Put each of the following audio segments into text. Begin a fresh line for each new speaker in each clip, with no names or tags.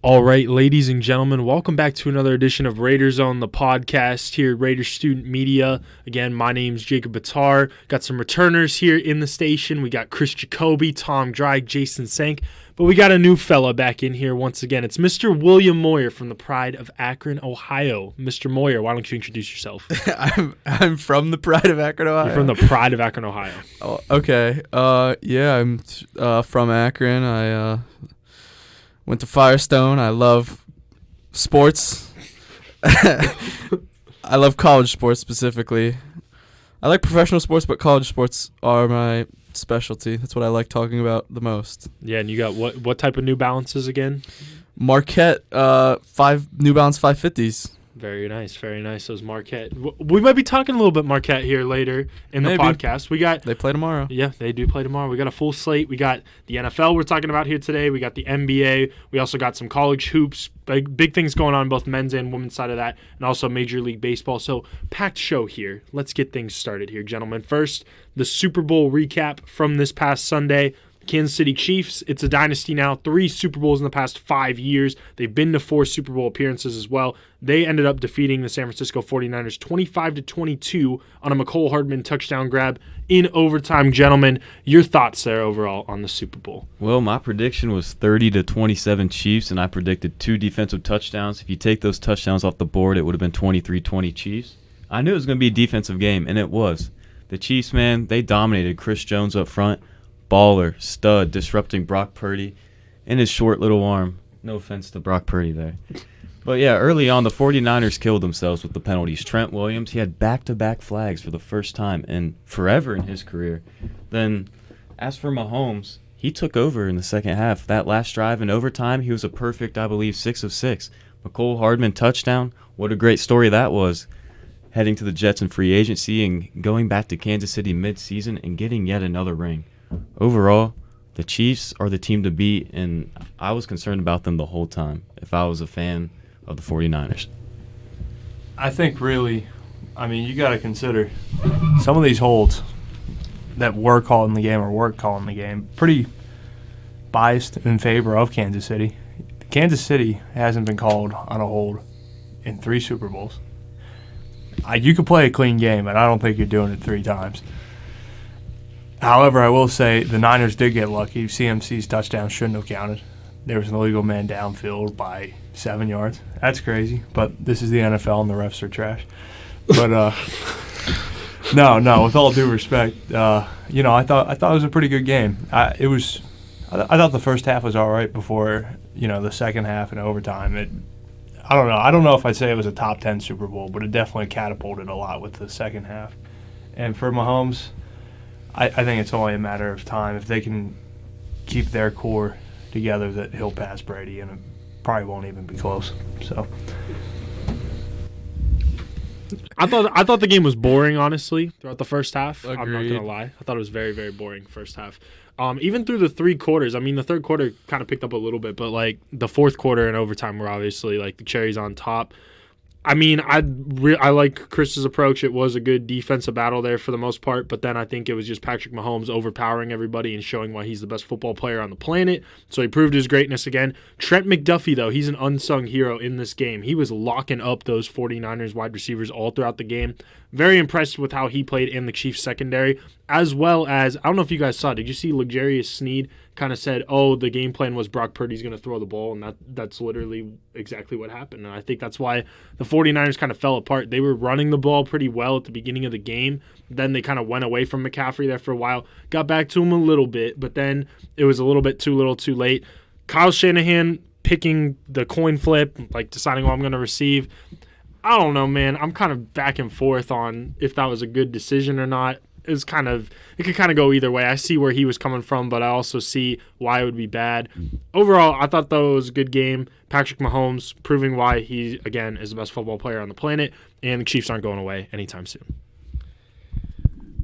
All right, ladies and gentlemen, welcome back to another edition of Raider Zone, the podcast here at Raider Student Media. Again, my name's Jacob Buttar. Got some returners here in the station. We got Kris Jacoby, Tom Drake, Jason Csank, but we got a new fella back in here once again. It's Mr. William Moyer from the Pride of Akron, Ohio. Mr. Moyer, why don't you introduce yourself?
I'm from the Pride of Akron, Ohio.
You're from the Pride of Akron, Ohio.
Oh, okay. I'm from Akron. I went to Firestone. I love sports. I love college sports specifically. I like professional sports, but college sports are my specialty. That's what I like talking about the most.
Yeah, and you got what type of New Balances again?
Marquette, New Balance 550s.
Very nice, very nice. Those Marquette. We might be talking a little bit Marquette here later in the podcast.
They play tomorrow.
Yeah, they do play tomorrow. We got a full slate. We got the NFL we're talking about here today. We got the NBA. We also got some college hoops. Big things going on both men's and women's side of that, and also Major League Baseball. So packed show here. Let's get things started here, gentlemen. First, the Super Bowl recap from this past Sunday. Kansas City Chiefs, it's a dynasty now. 3 Super Bowls in the past 5 years. They've been to 4 Super Bowl appearances as well. They ended up defeating the San Francisco 49ers 25-22 on a McCole Hardman touchdown grab in overtime. Gentlemen, your thoughts there overall on the Super Bowl?
Well, my prediction was 30-27 Chiefs, and I predicted 2 defensive touchdowns. If you take those touchdowns off the board, it would have been 23-20 Chiefs. I knew it was going to be a defensive game, and it was. The Chiefs, man, they dominated. Chris Jones up front. Baller, stud, disrupting Brock Purdy and his short little arm. No offense to Brock Purdy there. But yeah, early on, the 49ers killed themselves with the penalties. Trent Williams, he had back-to-back flags for the first time in forever in his career. Then, as for Mahomes, he took over in the second half. That last drive in overtime, he was a perfect, I believe, 6 of 6. McCole Hardman touchdown, what a great story that was. Heading to the Jets in free agency and going back to Kansas City mid-season and getting yet another ring. Overall, the Chiefs are the team to beat, and I was concerned about them the whole time if I was a fan of the 49ers.
I think really, you got to consider some of these holds that were called in the game or weren't called in the game pretty biased in favor of Kansas City. Kansas City hasn't been called on a hold in 3 Super Bowls. You could play a clean game, and I don't think you're doing it 3 times. However, I will say the Niners did get lucky. CMC's touchdown shouldn't have counted. There was an illegal man downfield by 7 yards. That's crazy, but this is the NFL and the refs are trash. But no, with all due respect, I thought it was a pretty good game. I thought the first half was all right before the second half and overtime. I don't know. I don't know if I'd say it was a top 10 Super Bowl, but it definitely catapulted a lot with the second half. And for Mahomes, I think it's only a matter of time. If they can keep their core together, that he'll pass Brady, and it probably won't even be close. So,
I thought the game was boring, honestly, throughout the first half.
Agreed.
I'm not going to lie. I thought it was very, very boring first half. Even through the 3 quarters, the third quarter kind of picked up a little bit, but, the fourth quarter and overtime were obviously, the cherries on top. I like Chris's approach. It was a good defensive battle there for the most part, but then I think it was just Patrick Mahomes overpowering everybody and showing why he's the best football player on the planet. So he proved his greatness again. Trent McDuffie, though, he's an unsung hero in this game. He was locking up those 49ers wide receivers all throughout the game. Very impressed with how he played in the Chiefs secondary, as well as, I don't know if you guys saw, did you see L'Jarius Sneed kind of said, the game plan was Brock Purdy's going to throw the ball, and that's literally exactly what happened. And I think that's why the 49ers kind of fell apart. They were running the ball pretty well at the beginning of the game. Then they kind of went away from McCaffrey there for a while, got back to him a little bit, but then it was a little bit too little too late. Kyle Shanahan picking the coin flip, deciding what I'm going to receive. I don't know, man. I'm kind of back and forth on if that was a good decision or not. It could kind of go either way. I see where he was coming from, but I also see why it would be bad. Overall, I thought, though, it was a good game. Patrick Mahomes proving why he, again, is the best football player on the planet, and the Chiefs aren't going away anytime soon.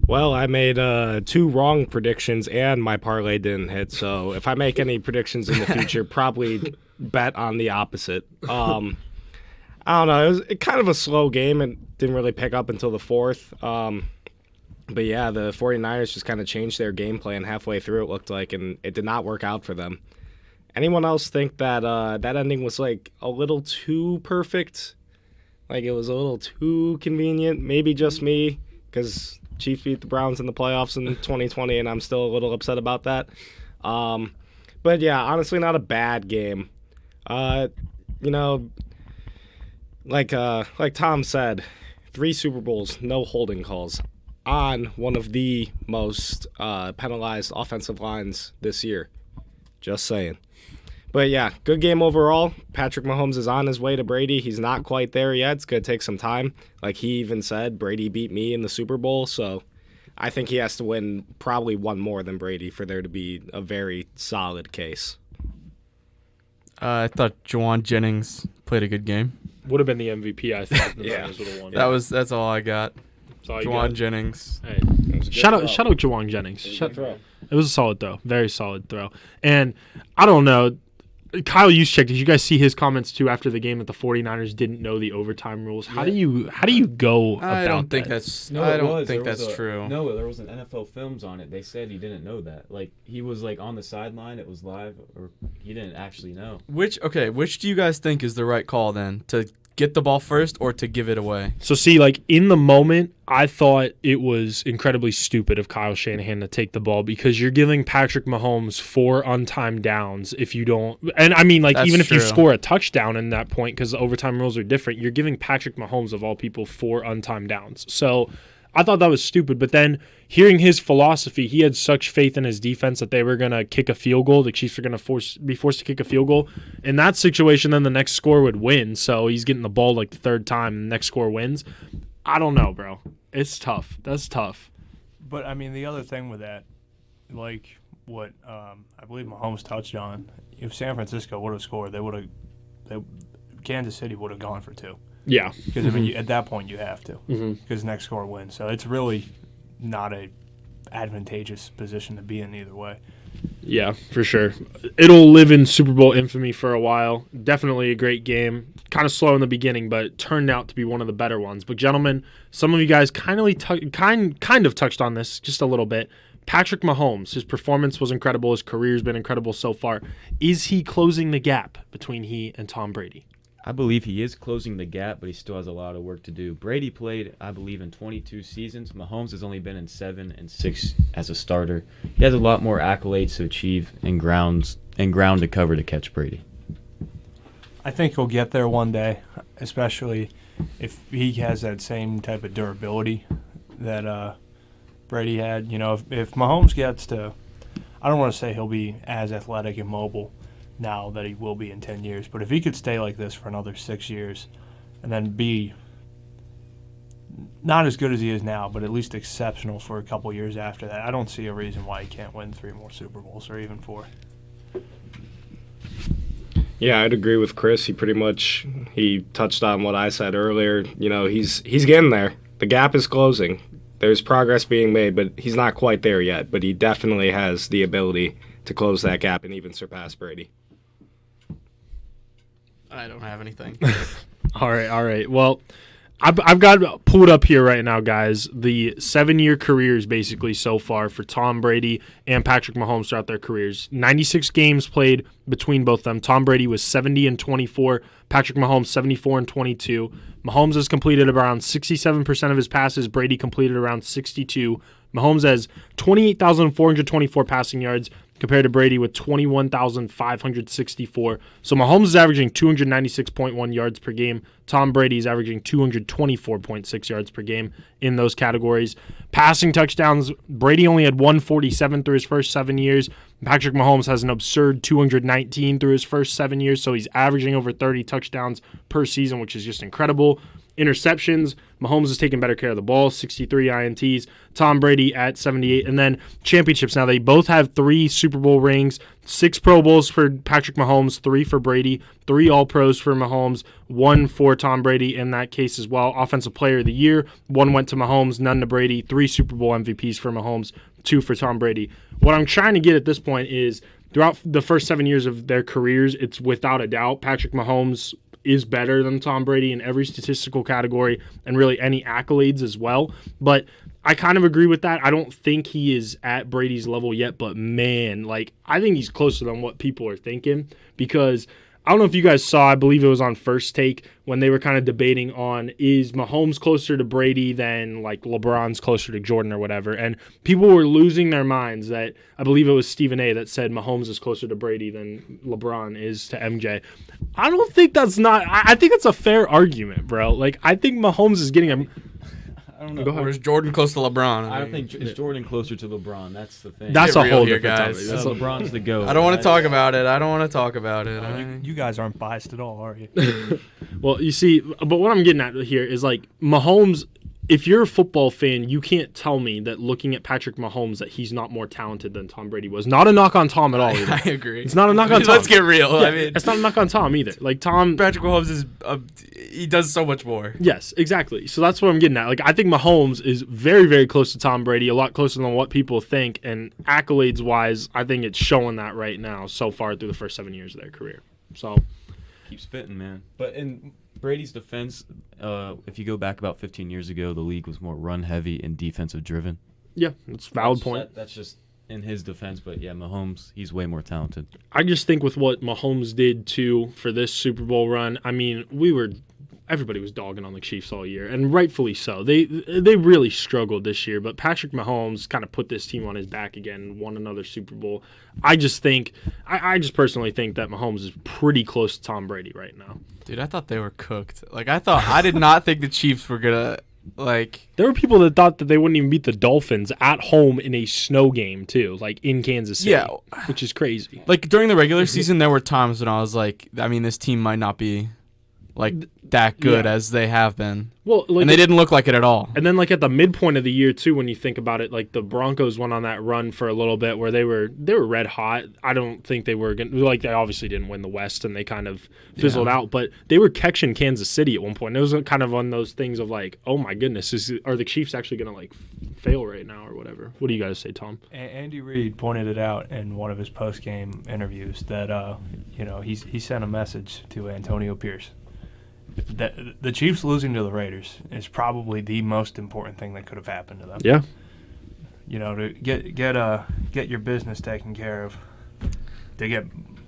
Well, I made 2 wrong predictions, and my parlay didn't hit, so if I make any predictions in the future, probably bet on the opposite. I don't know. It was kind of a slow game and didn't really pick up until the fourth. But yeah, the 49ers just kind of changed their game plan halfway through, it looked like, and it did not work out for them. Anyone else think that that ending was like a little too perfect? Like it was a little too convenient? Maybe just me, because Chiefs beat the Browns in the playoffs in 2020, and I'm still a little upset about that. But yeah, honestly, not a bad game. You know, like Tom said, 3 Super Bowls, no holding calls on one of the most penalized offensive lines this year. Just saying. But yeah, good game overall. Patrick Mahomes is on his way to Brady. He's not quite there yet. It's going to take some time. Like he even said, Brady beat me in the Super Bowl, so I think he has to win probably one more than Brady for there to be a very solid case.
I thought Juwan Jennings played a good game.
Would have been the MVP, I thought. The
Yeah.
Niners would have won.
That's all I got.
That's all you
Juwan
got.
Jennings.
Hey. Shout out Juwan Jennings. It was a solid throw. Very solid throw. And I don't know, Kyle Juszczyk, did you guys see his comments too after the game that the 49ers didn't know the overtime rules? How do you go about
I don't think
that?
that's true.
No, there was an NFL films on it. They said he didn't know that. Like he was like on the sideline. It was live, or he didn't actually know.
Which do you guys think is the right call then? To get the ball first or to give it away?
So see, like in the moment, I thought it was incredibly stupid of Kyle Shanahan to take the ball because you're giving Patrick Mahomes 4 untimed downs if you don't. And I mean, like
That's
even if you
true.
score a touchdown in that point, because the overtime rules are different, you're giving Patrick Mahomes of all people 4 untimed downs. So I thought that was stupid. But then hearing his philosophy, he had such faith in his defense that they were going to kick a field goal. The Chiefs were going to be forced to kick a field goal. In that situation, then the next score would win. So he's getting the ball like the 3rd time, and the next score wins. I don't know, bro. It's tough. That's tough.
But I mean, the other thing with that, like what I believe Mahomes touched on, if San Francisco would have scored, Kansas City would have gone for 2.
Yeah.
Because I mean, at that point you have to,
Mhm.
because next score wins. So it's really not a advantageous position to be in either way.
Yeah, for sure. It'll live in Super Bowl infamy for a while. Definitely a great game. Kind of slow in the beginning, but it turned out to be one of the better ones. But gentlemen, some of you guys kind of touched on this just a little bit. Patrick Mahomes, his performance was incredible. His career's been incredible so far. Is he closing the gap between he and Tom Brady?
I believe he is closing the gap, but he still has a lot of work to do. Brady played, I believe, in 22 seasons. Mahomes has only been in 7 and 6 as a starter. He has a lot more accolades to achieve and ground to cover to catch Brady.
I think he'll get there one day, especially if he has that same type of durability that Brady had. You know, if Mahomes gets to, I don't want to say he'll be as athletic and mobile now that he will be in 10 years, but if he could stay like this for another 6 years and then be not as good as he is now, but at least exceptional for a couple years after that, I don't see a reason why he can't win 3 more Super Bowls or even 4.
Yeah, I'd agree with Chris. He touched on what I said earlier. You know, he's getting there. The gap is closing. There's progress being made, but he's not quite there yet. But he definitely has the ability to close that gap and even surpass Brady.
I don't have anything.
All right. Well, I've got pulled up here right now, guys. The 7-year careers basically so far for Tom Brady and Patrick Mahomes throughout their careers. 96 games played between both of them. Tom Brady was 70-24. Patrick Mahomes 74-22. Mahomes has completed around 67% of his passes. Brady completed around 62. Mahomes has 28,424 passing yards compared to Brady with 21,564. So Mahomes is averaging 296.1 yards per game. Tom Brady is averaging 224.6 yards per game in those categories. Passing touchdowns, Brady only had 147 through his first 7 years. Patrick Mahomes has an absurd 219 through his first 7 years, so he's averaging over 30 touchdowns per season, which is just incredible. Interceptions, Mahomes is taking better care of the ball, 63 INTs. Tom Brady at 78. And then championships. Now, they both have 3 Super Bowl rings, 6 Pro Bowls for Patrick Mahomes, 3 for Brady, 3 All-Pros for Mahomes, 1 for Tom Brady in that case as well. Offensive Player of the Year, 1 went to Mahomes, none to Brady, 3 Super Bowl MVPs for Mahomes, 2 for Tom Brady. What I'm trying to get at this point is throughout the first 7 years of their careers, it's without a doubt Patrick Mahomes is better than Tom Brady in every statistical category and really any accolades as well. But I kind of agree with that. I don't think he is at Brady's level yet, but man, like I think he's closer than what people are thinking because I don't know if you guys saw, I believe it was on First Take when they were kind of debating on is Mahomes closer to Brady than like LeBron's closer to Jordan or whatever. And people were losing their minds that I believe it was Stephen A that said Mahomes is closer to Brady than LeBron is to MJ. I don't think that's not, I think it's a fair argument, bro. Like I think Mahomes is getting him.
I don't know.
Go ahead. Or is Jordan close to LeBron?
I don't think it's Jordan closer to LeBron. That's the thing.
That's
Get
a
real
whole
here,
different
guys.
topic.
LeBron's the GOAT.
I don't want
right?
to talk about it. I don't want to talk about it.
You guys aren't biased at all, are you?
Well, you see, but what I'm getting at here is like Mahomes, if you're a football fan, you can't tell me that looking at Patrick Mahomes that he's not more talented than Tom Brady was. Not a knock on Tom at all. Either.
I agree.
It's not a knock on Tom.
Let's get real.
Yeah,
I mean,
it's not a knock on Tom either. Like Tom,
Patrick Mahomes is he does so much more.
yes, exactly. So that's what I'm getting at. Like I think Mahomes is very, very close to Tom Brady, a lot closer than what people think. And accolades wise, I think it's showing that right now so far through the first 7 years of their career. So
Keep spitting, man. But in Brady's defense, if you go back about 15 years ago, the league was more run heavy and defensive driven.
yeah, it's a valid point.
That's just in his defense. But yeah, Mahomes, he's way more talented.
I just think with what Mahomes did too for this Super Bowl run, I mean, everybody was dogging on the Chiefs all year, and rightfully so. They really struggled this year, but Patrick Mahomes kind of put this team on his back again and won another Super Bowl. I just personally think that Mahomes is pretty close to Tom Brady right now.
Dude, I thought they were cooked. Like I did not think the Chiefs were gonna like.
There were people that thought that they wouldn't even beat the Dolphins at home in a snow game too, like in Kansas City,
Yeah.
which is crazy.
Like during the regular season, there were times when I was like, I mean, this team might not be like that good
Yeah.
as they have been,
Well, like
and they didn't look like it at all.
And then, like at the midpoint of the year too, when you think about it, like the Broncos went on that run for a little bit where they were red hot. I don't think they were gonna they obviously didn't win the West and they kind of fizzled out, but they were catching Kansas City at one point. It was kind of one of those things of like, oh my goodness, are the Chiefs actually gonna like fail right now or whatever? What do you guys say, Tom?
Andy Reid pointed it out in one of his post-game interviews that he sent a message to Antonio Pierce. The Chiefs losing to the Raiders is probably the most important thing that could have happened to them.
Yeah.
To get your business taken care of, to get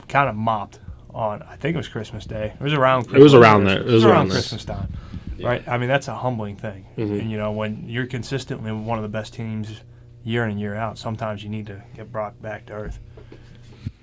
kind of mopped on, I think it was Christmas Day. It was around Christmas.
It was around there. It was around there.
Christmas time, right? I mean, that's a humbling thing.
Mhm.
And when you're consistently one of the best teams year in and year out, sometimes you need to get brought back to earth.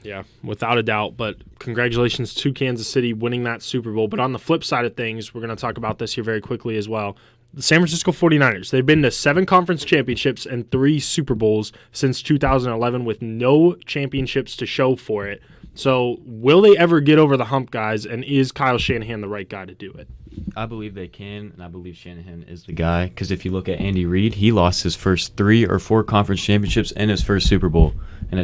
Yeah, without a doubt. But congratulations to Kansas City winning that Super Bowl. But on the flip side of things, we're going to talk about this here very quickly as well. The San Francisco 49ers, they've been to 7 conference championships and 3 Super Bowls since 2011 with no championships to show for it. So will they ever get over the hump, guys? And is Kyle Shanahan the right guy to do it?
I believe they can, and I believe Shanahan is the guy. Because if you look at Andy Reid, he lost his first 3 or 4 conference championships and his first Super Bowl. And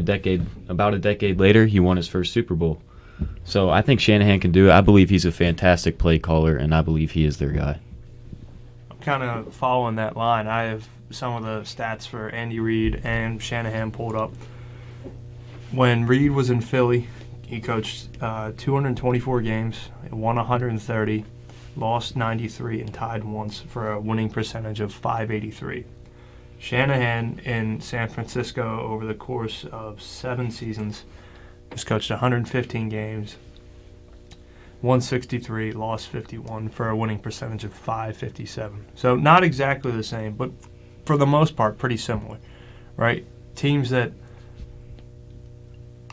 about a decade later, he won his first Super Bowl. So I think Shanahan can do it. I believe he's a fantastic play caller, and I believe he is their guy.
I'm kind of following that line. I have some of the stats for Andy Reid and Shanahan pulled up. When Reid was in Philly, he coached 224 games, won 130, lost 93, and tied once for a winning percentage of .583. Shanahan in San Francisco over the course of 7 seasons has coached 115 games, won 63, lost 51 for a winning percentage of .557. So not exactly the same, but for the most part pretty similar, right? Teams that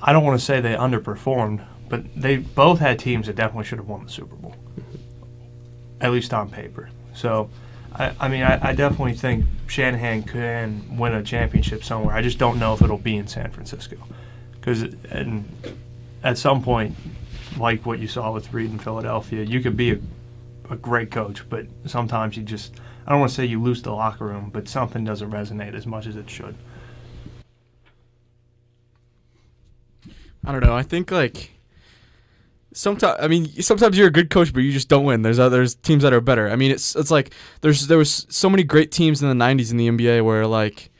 I don't want to say they underperformed, but they both had teams that definitely should have won the Super Bowl, at least on paper. So, I definitely think Shanahan can win a championship somewhere. I just don't know if it'll be in San Francisco. Because at some point, like what you saw with Reid in Philadelphia, you could be a great coach, but sometimes you just, I don't want to say you lose the locker room, but something doesn't resonate as much as it should.
I don't know. I think sometimes you're a good coach, but you just don't win. There's teams that are better. I mean, it's like there was so many great teams in the 90s in the NBA where like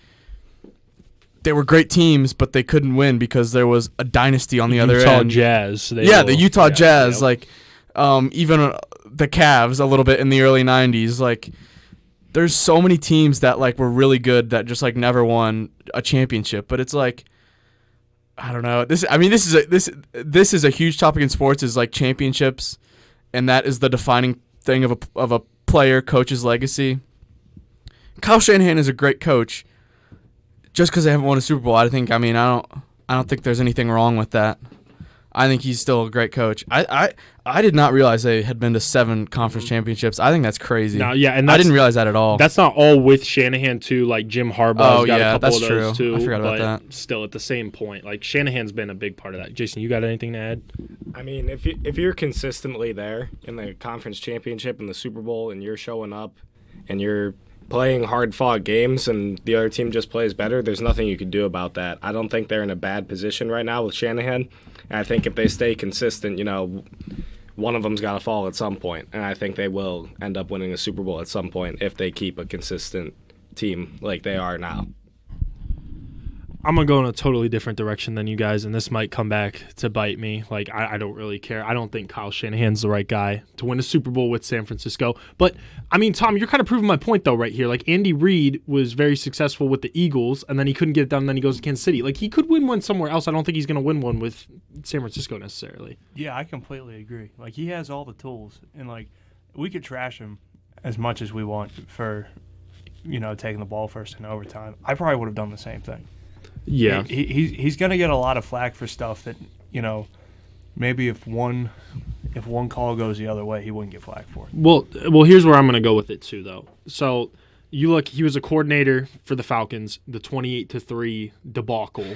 they were great teams, but they couldn't win because there was a dynasty on the other end.
Jazz.
The Utah Jazz, even the Cavs a little bit in the early 90s. Like there's so many teams that like were really good that just like never won a championship. But it's like, I don't know. This is a huge topic in sports, is like championships, and that is the defining thing of a player, coach's legacy. Kyle Shanahan is a great coach. Just because they haven't won a Super Bowl, I don't think there's anything wrong with that. I think he's still a great coach. I did not realize they had been to 7 conference championships. I think that's crazy.
No, yeah, and
I didn't realize that at all.
That's not all with Shanahan too. Like Jim Harbaugh's got a couple
that's
of those
true.
too.
I forgot about
but
that.
Still, at the same point, like Shanahan's been a big part of that. Jason, you got anything to add?
I mean, if you're consistently there in the conference championship and the Super Bowl, and you're showing up, and you're playing hard-fought games, and the other team just plays better, there's nothing you can do about that. I don't think they're in a bad position right now with Shanahan. And I think if they stay consistent, one of them's got to fall at some point. And I think they will end up winning a Super Bowl at some point if they keep a consistent team like they are now.
I'm going to go in a totally different direction than you guys, and this might come back to bite me. Like, I don't really care. I don't think Kyle Shanahan's the right guy to win a Super Bowl with San Francisco. But, I mean, Tom, you're kind of proving my point, though, right here. Like, Andy Reid was very successful with the Eagles, and then he couldn't get it done, and then he goes to Kansas City. Like, he could win one somewhere else. I don't think he's going to win one with San Francisco necessarily.
Yeah, I completely agree. Like, he has all the tools, and, like, we could trash him as much as we want for, taking the ball first in overtime. I probably would have done the same thing.
Yeah.
He's going to get a lot of flack for stuff that, maybe if one call goes the other way, he wouldn't get flack for it.
Well, here's where I'm going to go with it too, though. So you look, he was a coordinator for the Falcons, the 28-3 debacle,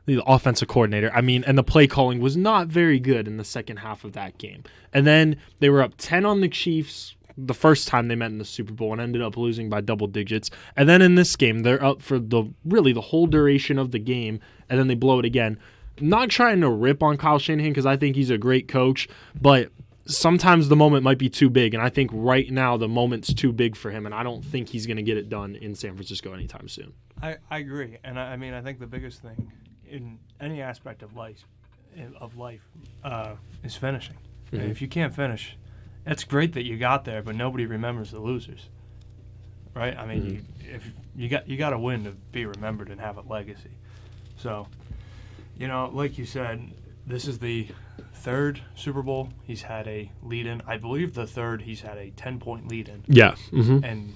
the offensive coordinator. I mean, and the play calling was not very good in the second half of that game. And then they were up 10 on the Chiefs the first time they met in the Super Bowl and ended up losing by double digits. And then in this game, they're up for the whole duration of the game, and then they blow it again. Not trying to rip on Kyle Shanahan because I think he's a great coach, but sometimes the moment might be too big, and I think right now the moment's too big for him, and I don't think he's going to get it done in San Francisco anytime soon.
I agree, and I mean I think the biggest thing in any aspect of life is finishing.
Mm-hmm.
And if you can't finish, it's great that you got there, but nobody remembers the losers, right? I mean, if you got to win to be remembered and have a legacy. So, like you said, this is the 3rd Super Bowl he's had a lead-in. I believe the 3rd he's had a 10-point lead-in.
Yeah. Mm-hmm.
And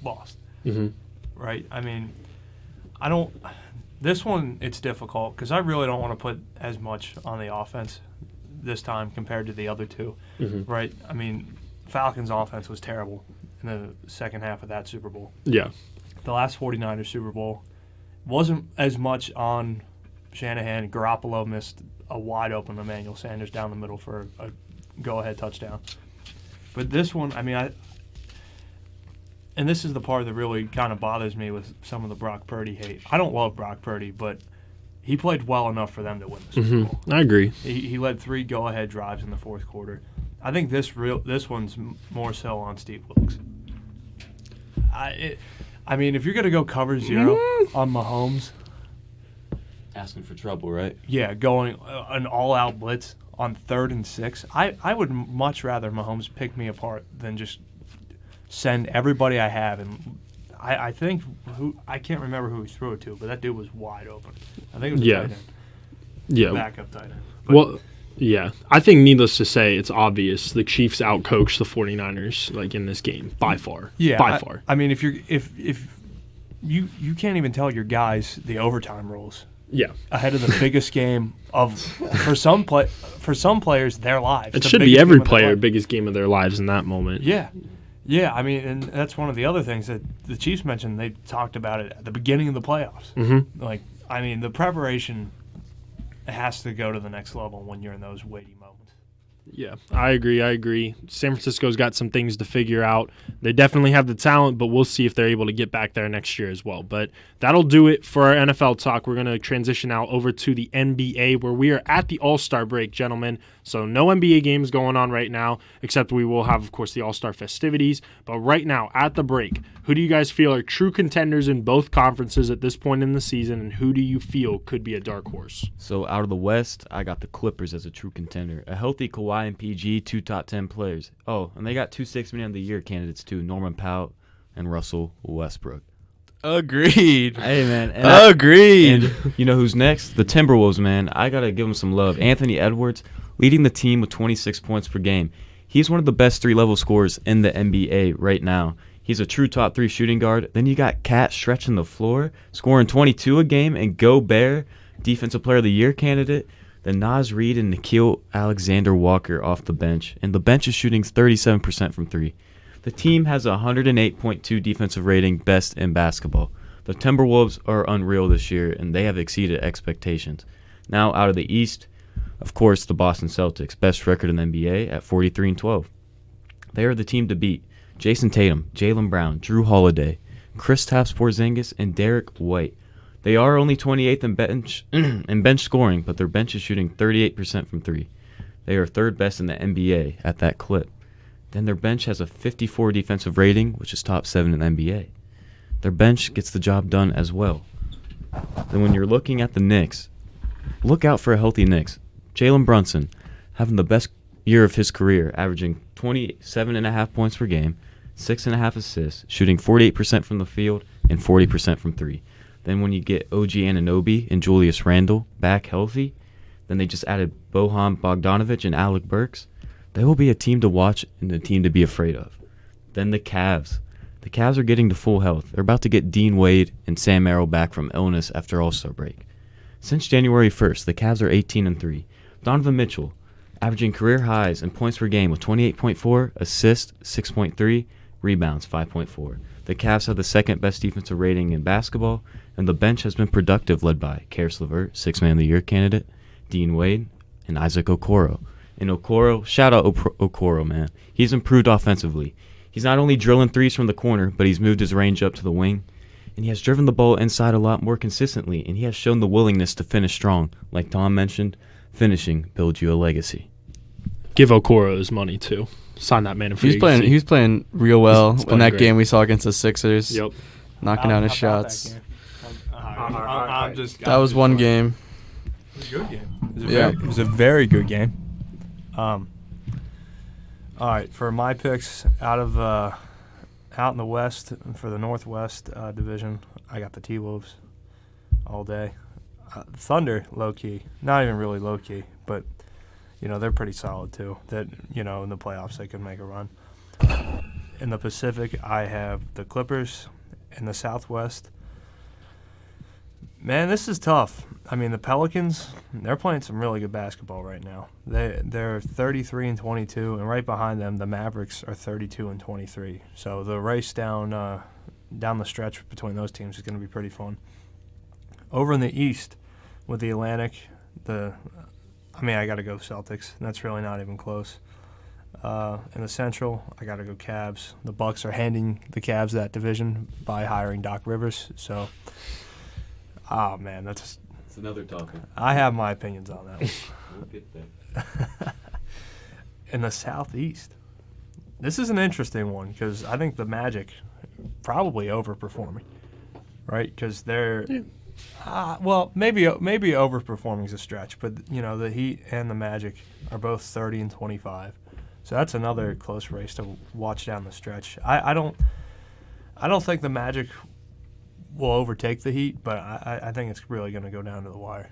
lost.
Mm-hmm.
Right? I mean, this one, it's difficult because I really don't want to put as much on the offense this time compared to the other two, right? I mean, Falcons' offense was terrible in the second half of that Super Bowl.
Yeah.
The last 49ers Super Bowl wasn't as much on Shanahan. Garoppolo missed a wide-open Emmanuel Sanders down the middle for a go-ahead touchdown. But this one, I mean, and this is the part that really kind of bothers me with some of the Brock Purdy hate. I don't love Brock Purdy, but he played well enough for them to win the Super Bowl.
I agree.
He led 3 go-ahead drives in the fourth quarter. I think this one's more so on Steve Wilkes. I mean, if you're going to go cover 0 on Mahomes,
Asking for trouble, right?
yeah, going an all-out blitz on 3rd and 6, I would much rather Mahomes pick me apart than just send everybody I have. And I think I can't remember who he threw it to, but that dude was wide open. I think it was a tight end.
Yeah.
Backup tight end. But,
Well, yeah. I think needless to say, it's obvious the Chiefs outcoached the 49ers like in this game by far.
yeah,
By far.
I mean, if you can't even tell your guys the overtime rules
Yeah.
ahead of the biggest game for some players their lives.
It
The
should
biggest
be every
game of their
player
life.
biggest game of their lives in that moment.
Yeah, I mean, and that's one of the other things that the Chiefs mentioned. They talked about it at the beginning of the playoffs.
Mm-hmm.
Like, I mean, the preparation has to go to the next level when you're in those weighty moments.
Yeah, I agree. San Francisco's got some things to figure out. They definitely have the talent, but we'll see if they're able to get back there next year as well. But that'll do it for our NFL talk. We're going to transition now over to the NBA, where we are at the All-Star break, gentlemen. So no NBA games going on right now, except we will have, of course, the All-Star festivities. But right now, at the break, who do you guys feel are true contenders in both conferences at this point in the season, and who do you feel could be a dark horse?
So out of the West, I got the Clippers as a true contender. A healthy Kawhi and PG, 2 top 10 players. Oh, and they got 2 6 Man of the Year candidates too, Norman Powell and Russell Westbrook.
Agreed.
Hey, man.
Agreed.
And you know who's next? The Timberwolves, man. I got to give them some love. Anthony Edwards leading the team with 26 points per game. He's one of the best three-level scorers in the NBA right now. He's a true top 3 shooting guard. Then you got Cat stretching the floor, scoring 22 a game, and Gobert, Defensive Player of the Year candidate. Then Naz Reid and Nickeil Alexander-Walker off the bench. And the bench is shooting 37% from 3. The team has a 108.2 defensive rating, best in basketball. The Timberwolves are unreal this year, and they have exceeded expectations. Now, out of the East, of course, the Boston Celtics, best record in the NBA at 43-12. They are the team to beat. Jason Tatum, Jaylen Brown, Drew Holiday, Kristaps Porzingis, and Derek White. They are only 28th in bench scoring, but their bench is shooting 38% from 3. They are third best in the NBA at that clip. Then their bench has a 54 defensive rating, which is top 7 in the NBA. Their bench gets the job done as well. Then when you're looking at the Knicks, look out for a healthy Knicks. Jalen Brunson having the best year of his career, averaging 27.5 points per game, 6.5 assists, shooting 48% from the field and 40% from 3. Then when you get OG Anunoby and Julius Randle back healthy, then they just added Bojan Bogdanovic and Alec Burks. They will be a team to watch and a team to be afraid of. Then the Cavs. The Cavs are getting to full health. They're about to get Dean Wade and Sam Merrill back from illness after All-Star break. Since January 1st, the Cavs are 18-3. Donovan Mitchell, averaging career highs in points per game with 28.4, assists 6.3, rebounds 5.4. The Cavs have the second best defensive rating in basketball, and the bench has been productive, led by Karis LeVert, 6th Man of the Year candidate, Dean Wade, and Isaac Okoro. And Okoro, shout out Okoro, man. He's improved offensively. He's not only drilling threes from the corner, but he's moved his range up to the wing. And he has driven the ball inside a lot more consistently, and he has shown the willingness to finish strong. Like Tom mentioned, finishing builds you a legacy.
Give Okoro his money, too. Sign that man in free
He was playing real well
He's
in
playing
that
great.
game we saw against the Sixers.
Yep.
Knocking down his
How about
shots. That was one game.
It was a good game.
Yeah.
It was a very good game. All right, for my picks out in the West, for the Northwest Division, I got the T-Wolves all day. Thunder, low-key. Not even really low-key, but, they're pretty solid, too. That, in the playoffs, they could make a run. In the Pacific, I have the Clippers. In the Southwest, man, this is tough. I mean, the Pelicans, they're playing some really good basketball right now. They're 33-22, and right behind them, the Mavericks are 32-23. So the race down the stretch between those teams is going to be pretty fun. Over in the East, with the Atlantic, I got to go Celtics. That's really not even close. In the Central, I got to go Cavs. The Bucks are handing the Cavs that division by hiring Doc Rivers. So, man,
It's another topic.
I have my opinions on that one.
We'll get there.
In the Southeast, this is an interesting one because I think the Magic probably overperforming, right? Because they're, maybe overperforming is a stretch, but the Heat and the Magic are both 30-25. So that's another close race to watch down the stretch. I don't think the Magic will overtake the Heat, but I think it's really going to go down to the wire.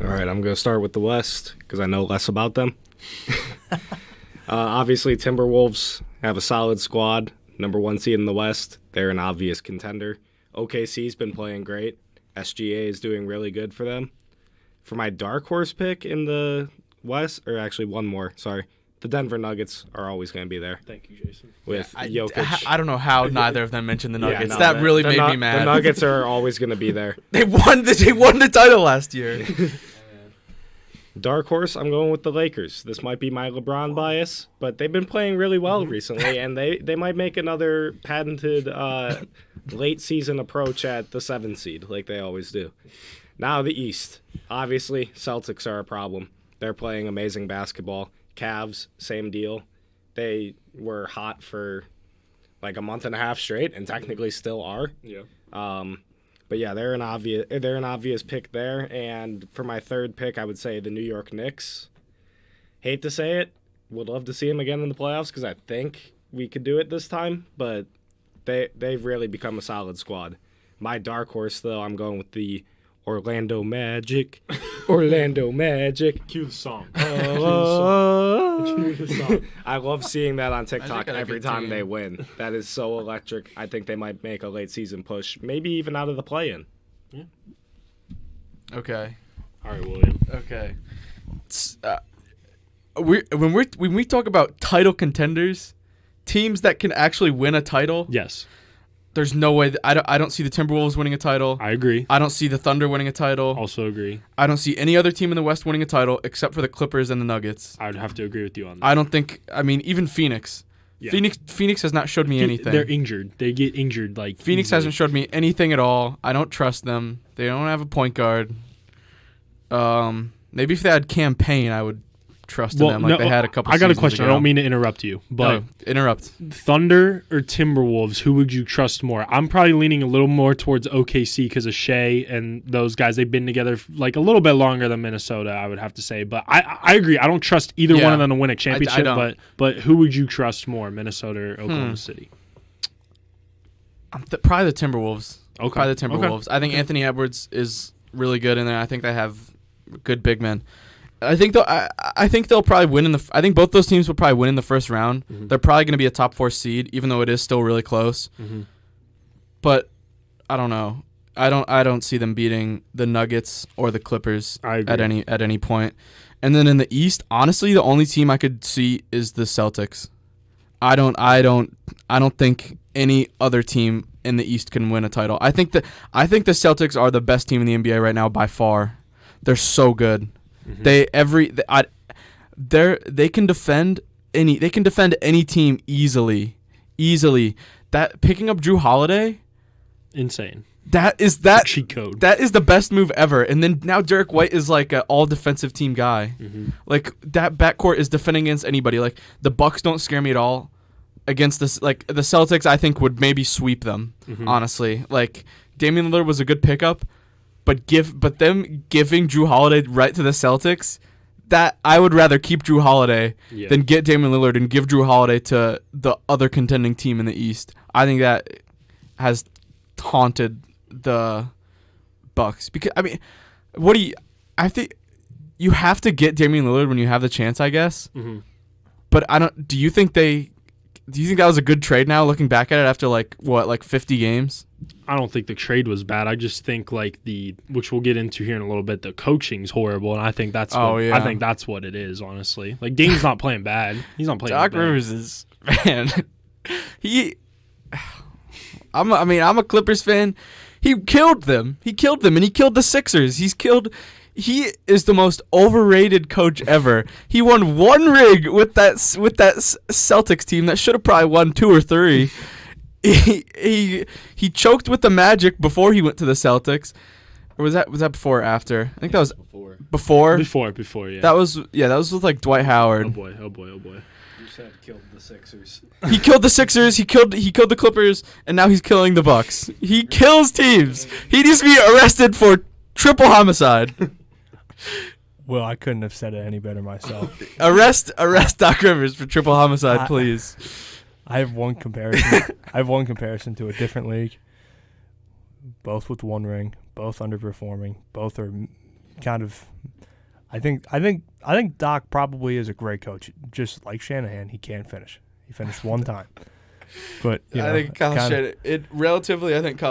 All right, I'm going to start with the West because I know less about them. Obviously, Timberwolves have a solid squad. Number 1 seed in the West. They're an obvious contender. OKC's been playing great. SGA is doing really good for them. For my dark horse pick in the West, or actually one more, sorry. The Denver Nuggets are always going to be there.
Thank you, Jason.
With Jokic.
I don't know how neither of them mentioned the Nuggets.
no,
that really made me mad.
The Nuggets are always going to be there.
They won the title last year.
Dark horse, I'm going with the Lakers. This might be my LeBron bias, but they've been playing really well recently, and they might make another patented late season approach at the 7th seed like they always do. Now the East. Obviously, Celtics are a problem. They're playing amazing basketball. Cavs, same deal. They were hot for like a month and a half straight, and technically still are.
Yeah.
But yeah, they're an obvious pick there. And for my third pick, I would say the New York Knicks. Hate to say it, would love to see them again in the playoffs because I think we could do it this time, but they've really become a solid squad. My dark horse, though, I'm going with the Orlando Magic. Orlando Magic.
Cue the song.
Oh.
Cue the song.
I love seeing that on TikTok
got a
every
good
time
team.
they win. That is so electric. I think they might make a late season push, maybe even out of the play-in.
Okay.
All right, William.
Okay. When we talk about title contenders, teams that can actually win a title,
Yes,
there's no way I don't see the Timberwolves winning a title.
I agree.
I don't see the Thunder winning a title.
Also agree.
I don't see any other team in the West winning a title except for the Clippers and the Nuggets.
I would have to agree with you on that.
I don't think. I mean, even Phoenix.
Yeah.
Phoenix has not showed me anything.
They're injured. They get injured like
Phoenix
easily.
hasn't showed me anything at all. I don't trust them. They don't have a point guard. Maybe if they had Campaign, I would trust in them like they had a couple.
I got a
seasons
question.
ago.
I don't mean to interrupt you, but
No, interrupt.
Thunder or Timberwolves, who would you trust more? I'm probably leaning a little more towards OKC because of Shea and those guys. They've been together like a little bit longer than Minnesota, I would have to say. But I agree. I don't trust either one of them to win a championship.
don't.
But who would you trust more, Minnesota or Oklahoma City?
Probably the Timberwolves.
Okay.
Probably the Timberwolves. I think Anthony Edwards is really good in there. I think they have good big men. I think they'll probably win in the. I think both those teams will probably win in the first round.
Mm-hmm.
They're probably going to be a top 4 seed, even though it is still really close.
Mm-hmm.
But I don't know. I don't see them beating the Nuggets or the Clippers
I agree.
at any point. And then in the East, honestly, the only team I could see is the Celtics. I don't think any other team in the East can win a title. I think the Celtics are the best team in the NBA right now by far. They're so good.
Mm-hmm.
They can defend any team easily. That picking up Drew Holiday,
Insane.
that
Cheat code.
that is the best move ever. And then now Derek White is like an all defensive team guy.
Mm-hmm.
Like that backcourt is defending against anybody. Like the Bucks don't scare me at all. Against this, like the Celtics, I think would maybe sweep them.
Mm-hmm.
Honestly, like Damian Lillard was a good pickup, but them giving Drew Holiday right to the Celtics, that I would rather keep Drew Holiday than get Damian Lillard and give Drew Holiday to the other contending team in the East. I think that has haunted the Bucks because I mean, I think you have to get Damian Lillard when you have the chance, I guess.
Mm-hmm.
But do you think that was a good trade now, looking back at it after, like 50 games?
I don't think the trade was bad. I just think which we'll get into here in a little bit, the coaching's horrible, and I think that's I think that's what it is, honestly. Like Dame's not playing bad. He's not playing
Doc
bad.
Rivers is, man, I'm a Clippers fan. He killed them, and he killed the Sixers. He is the most overrated coach ever. He won 1 ring with that Celtics team that should have probably won 2 or 3. He choked with the Magic before he went to the Celtics. Or was that before or after? I think that was before.
Before, yeah.
That was with like Dwight Howard.
Oh boy.
You said killed the Sixers.
He killed the Sixers. He killed the Clippers, and now he's killing the Bucks. He kills teams. He needs to be arrested for triple homicide.
Well, I couldn't have said it any better myself.
Arrest Doc Rivers for triple homicide, please.
I have one comparison to a different league. Both with 1 ring, both underperforming. Both are kind of. I think Doc probably is a great coach. Just like Shanahan, he can't finish. He finished 1 time. But
I think Kyle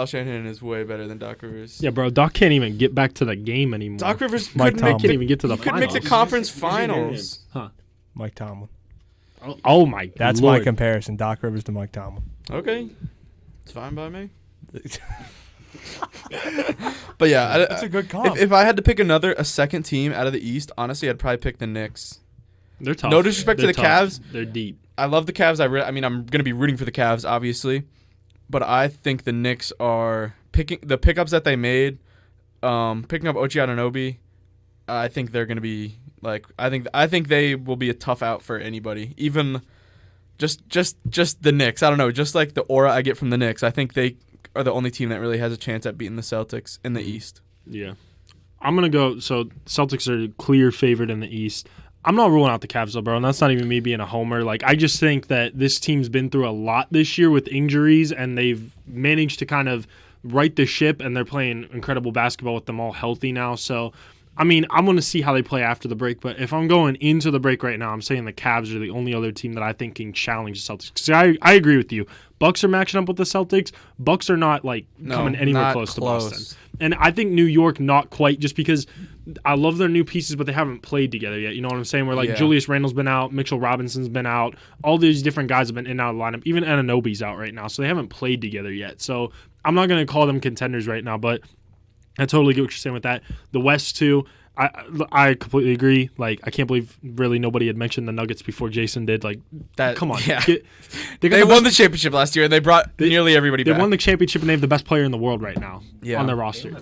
Shanahan is way better than Doc Rivers.
Yeah, bro. Doc can't even get back to the game anymore.
Doc Rivers
Mike
couldn't
Tomlin.
Can't even get to the
couldn't
finals.
make the conference finals.
Mike Tomlin.
Oh my.
That's
Lord.
my comparison. Doc Rivers to Mike Tomlin.
Okay, it's fine by me. But yeah,
That's a good comp.
If I had to pick a second team out of the East, honestly, I'd probably pick the Knicks.
They're tough.
No disrespect to
They're
the
tough.
Cavs.
They're deep.
I love the Cavs. I mean, I'm gonna be rooting for the Cavs, obviously, but I think the Knicks are picking the pickups that they made, picking up Ochai Anunoby. I think they're gonna be like. I think they will be a tough out for anybody, even just the Knicks. I don't know, just like the aura I get from the Knicks. I think they are the only team that really has a chance at beating the Celtics in the East.
Yeah. I'm going to go. So, Celtics are a clear favorite in the East. I'm not ruling out the Cavs, though, bro, and that's not even me being a homer. Like, I just think that this team's been through a lot this year with injuries, and they've managed to kind of right the ship, and they're playing incredible basketball with them all healthy now. So, I mean, I'm going to see how they play after the break, but if I'm going into the break right now, I'm saying the Cavs are the only other team that I think can challenge the Celtics. Because I agree with you. Bucks are matching up with the Celtics. Bucks are not, coming anywhere close to Boston. And I think New York, not quite, just because I love their new pieces, but they haven't played together yet. You know what I'm saying? Where, Julius Randle's been out, Mitchell Robinson's been out. All these different guys have been in and out of the lineup. Even Anunoby's out right now, so they haven't played together yet. So I'm not going to call them contenders right now, but I totally get what you're saying with that. The West, too. I completely agree. I can't believe really nobody had mentioned the Nuggets before Jason did. Come on.
Yeah. They won the championship last year, and they brought nearly everybody back.
They won the championship, and they have the best player in the world right now on their roster.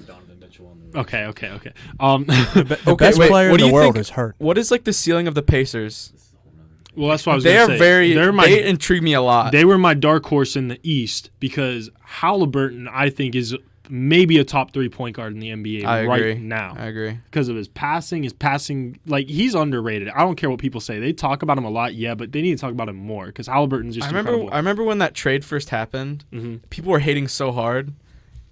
Okay.
The best player in the world is hurt.
What is the ceiling of the Pacers?
Well, that's what I was going to say.
They intrigue me a lot.
They were my dark horse in the East because Halliburton, I think, is maybe a top 3 point guard in the NBA right now.
I agree.
Because of his passing, he's underrated. I don't care what people say. They talk about him a lot, but they need to talk about him more because Halliburton's just incredible.
I remember when that trade first happened, people were hating so hard.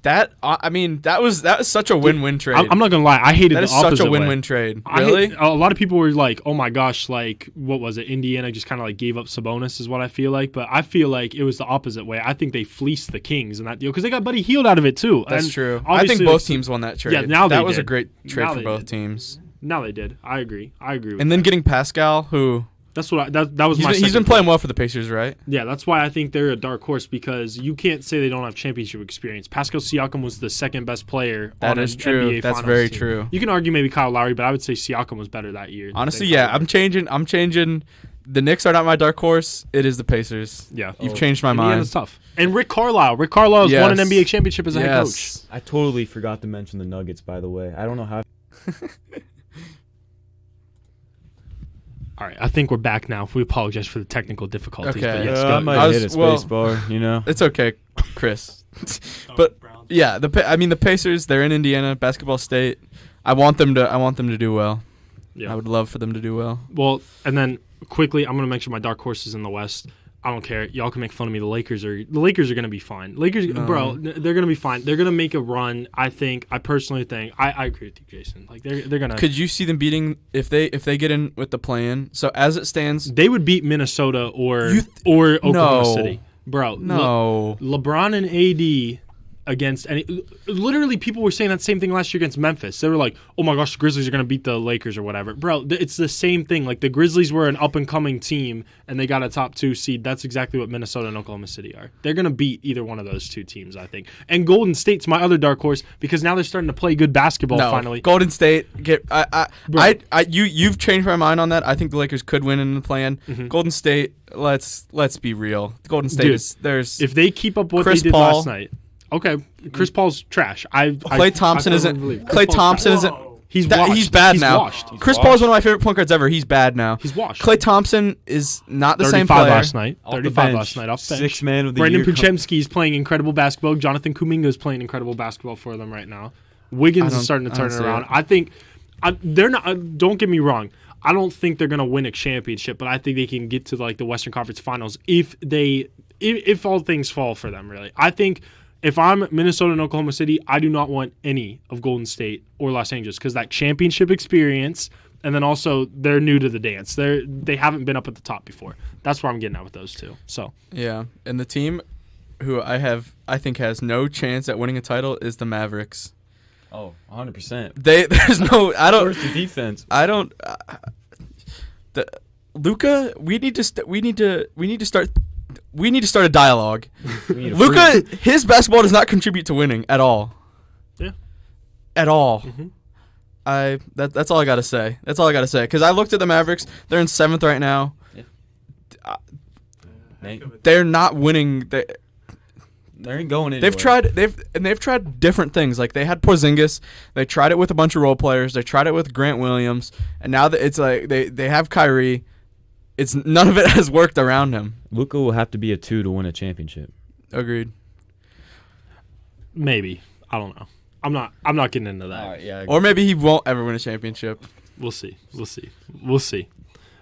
That was such a win-win trade.
I'm not gonna lie, I hated the opposite way.
That is such a win-win trade. Really?
A lot of people were like, "Oh my gosh!" What was it? Indiana just kind of gave up Sabonis, is what I feel like. But I feel like it was the opposite way. I think they fleeced the Kings in that deal because they got Buddy Hield out of it too.
That's true. I think both teams won that trade.
Yeah, now
that was a great trade for both teams.
Now they did. I agree. With
and then getting Pascal, who.
That's what that was.
He's been playing well for the Pacers, right?
Yeah, that's why I think they're a dark horse because you can't say they don't have championship experience. Pascal Siakam was the second best player.
That
on
is
an
true.
NBA
That's
Finals
very
team.
true.
You can argue maybe Kyle Lowry, but I would say Siakam was better that year.
Honestly, yeah, I'm changing. The Knicks are not my dark horse. It is the Pacers.
Yeah,
you've changed my mind.
It's tough. And Rick Carlisle has won an NBA championship as a head coach.
I totally forgot to mention the Nuggets. By the way, I don't know how.
All right, I think we're back now. We apologize for the technical difficulties.
Okay.
But yes,
I might hit a space bar,
It's okay, Chris. But yeah, the Pacers, they're in Indiana, basketball state. I want them to do well. Yeah. I would love for them to do well.
Well, and then quickly, I'm going to mention my dark horses in the West. I don't care. Y'all can make fun of me. The Lakers are going to be fine. Bro, they're going to be fine. They're going to make a run. I personally think. I agree with you, Jason. They're going to.
Could you see them beating if they get in with the play-in? So as it stands,
they would beat Minnesota or Oklahoma City. Bro,
no.
LeBron and AD against any. Literally, people were saying that same thing last year against Memphis. They were like, "Oh my gosh, the Grizzlies are going to beat the Lakers or whatever." Bro, it's the same thing. The Grizzlies were an up and coming team, and they got a top 2 seed. That's exactly what Minnesota and Oklahoma City are. They're going to beat either one of those two teams, I think. And Golden State's my other dark horse because now they're starting to play good basketball. Finally,
Golden State. You've changed my mind on that. I think the Lakers could win in the play-in.
Mm-hmm.
Golden State. Let's be real. Golden State there's
if they keep up what
Chris
they did
Paul,
last night. Okay, Chris Paul's trash.
Klay Thompson isn't. Klay Thompson isn't.
He's washed.
He's bad
he's
now.
Washed.
Chris Paul is one of my favorite point guards ever. He's bad now.
He's washed.
Klay Thompson is not the same player.
35 last night.
Off
35 last night off the bench.
Sixth man of the
Brandon
year.
Podziemski is playing incredible basketball. Jonathan Kuminga is playing incredible basketball for them right now. Wiggins is starting to turn it around. I think they're not. Don't get me wrong. I don't think they're going to win a championship, but I think they can get to the Western Conference Finals if all things fall for them, really. I think if I'm Minnesota and Oklahoma City, I do not want any of Golden State or Los Angeles because that championship experience, and then also they're new to the dance. They haven't been up at the top before. That's where I'm getting at with those two. So
yeah, and the team who I think has no chance at winning a title is the Mavericks.
Oh, 100%.
There's no. I don't.
Where's the defense?
I don't. Luka, we need to start a dialogue. Luka, his basketball does not contribute to winning at all.
Yeah.
At all.
Mm-hmm.
That's all I gotta say. That's all I gotta say. Because I looked at the Mavericks. They're in 7th right now.
Yeah.
They're not winning.
They ain't going anywhere.
They've tried different things. They had Porzingis. They tried it with a bunch of role players. They tried it with Grant Williams, and now that it's they have Kyrie. It's none of it has worked around him.
Luka will have to be a 2 to win a championship.
Agreed.
Maybe. I don't know. I'm not getting into that.
Yeah.
Or maybe he won't ever win a championship.
We'll see.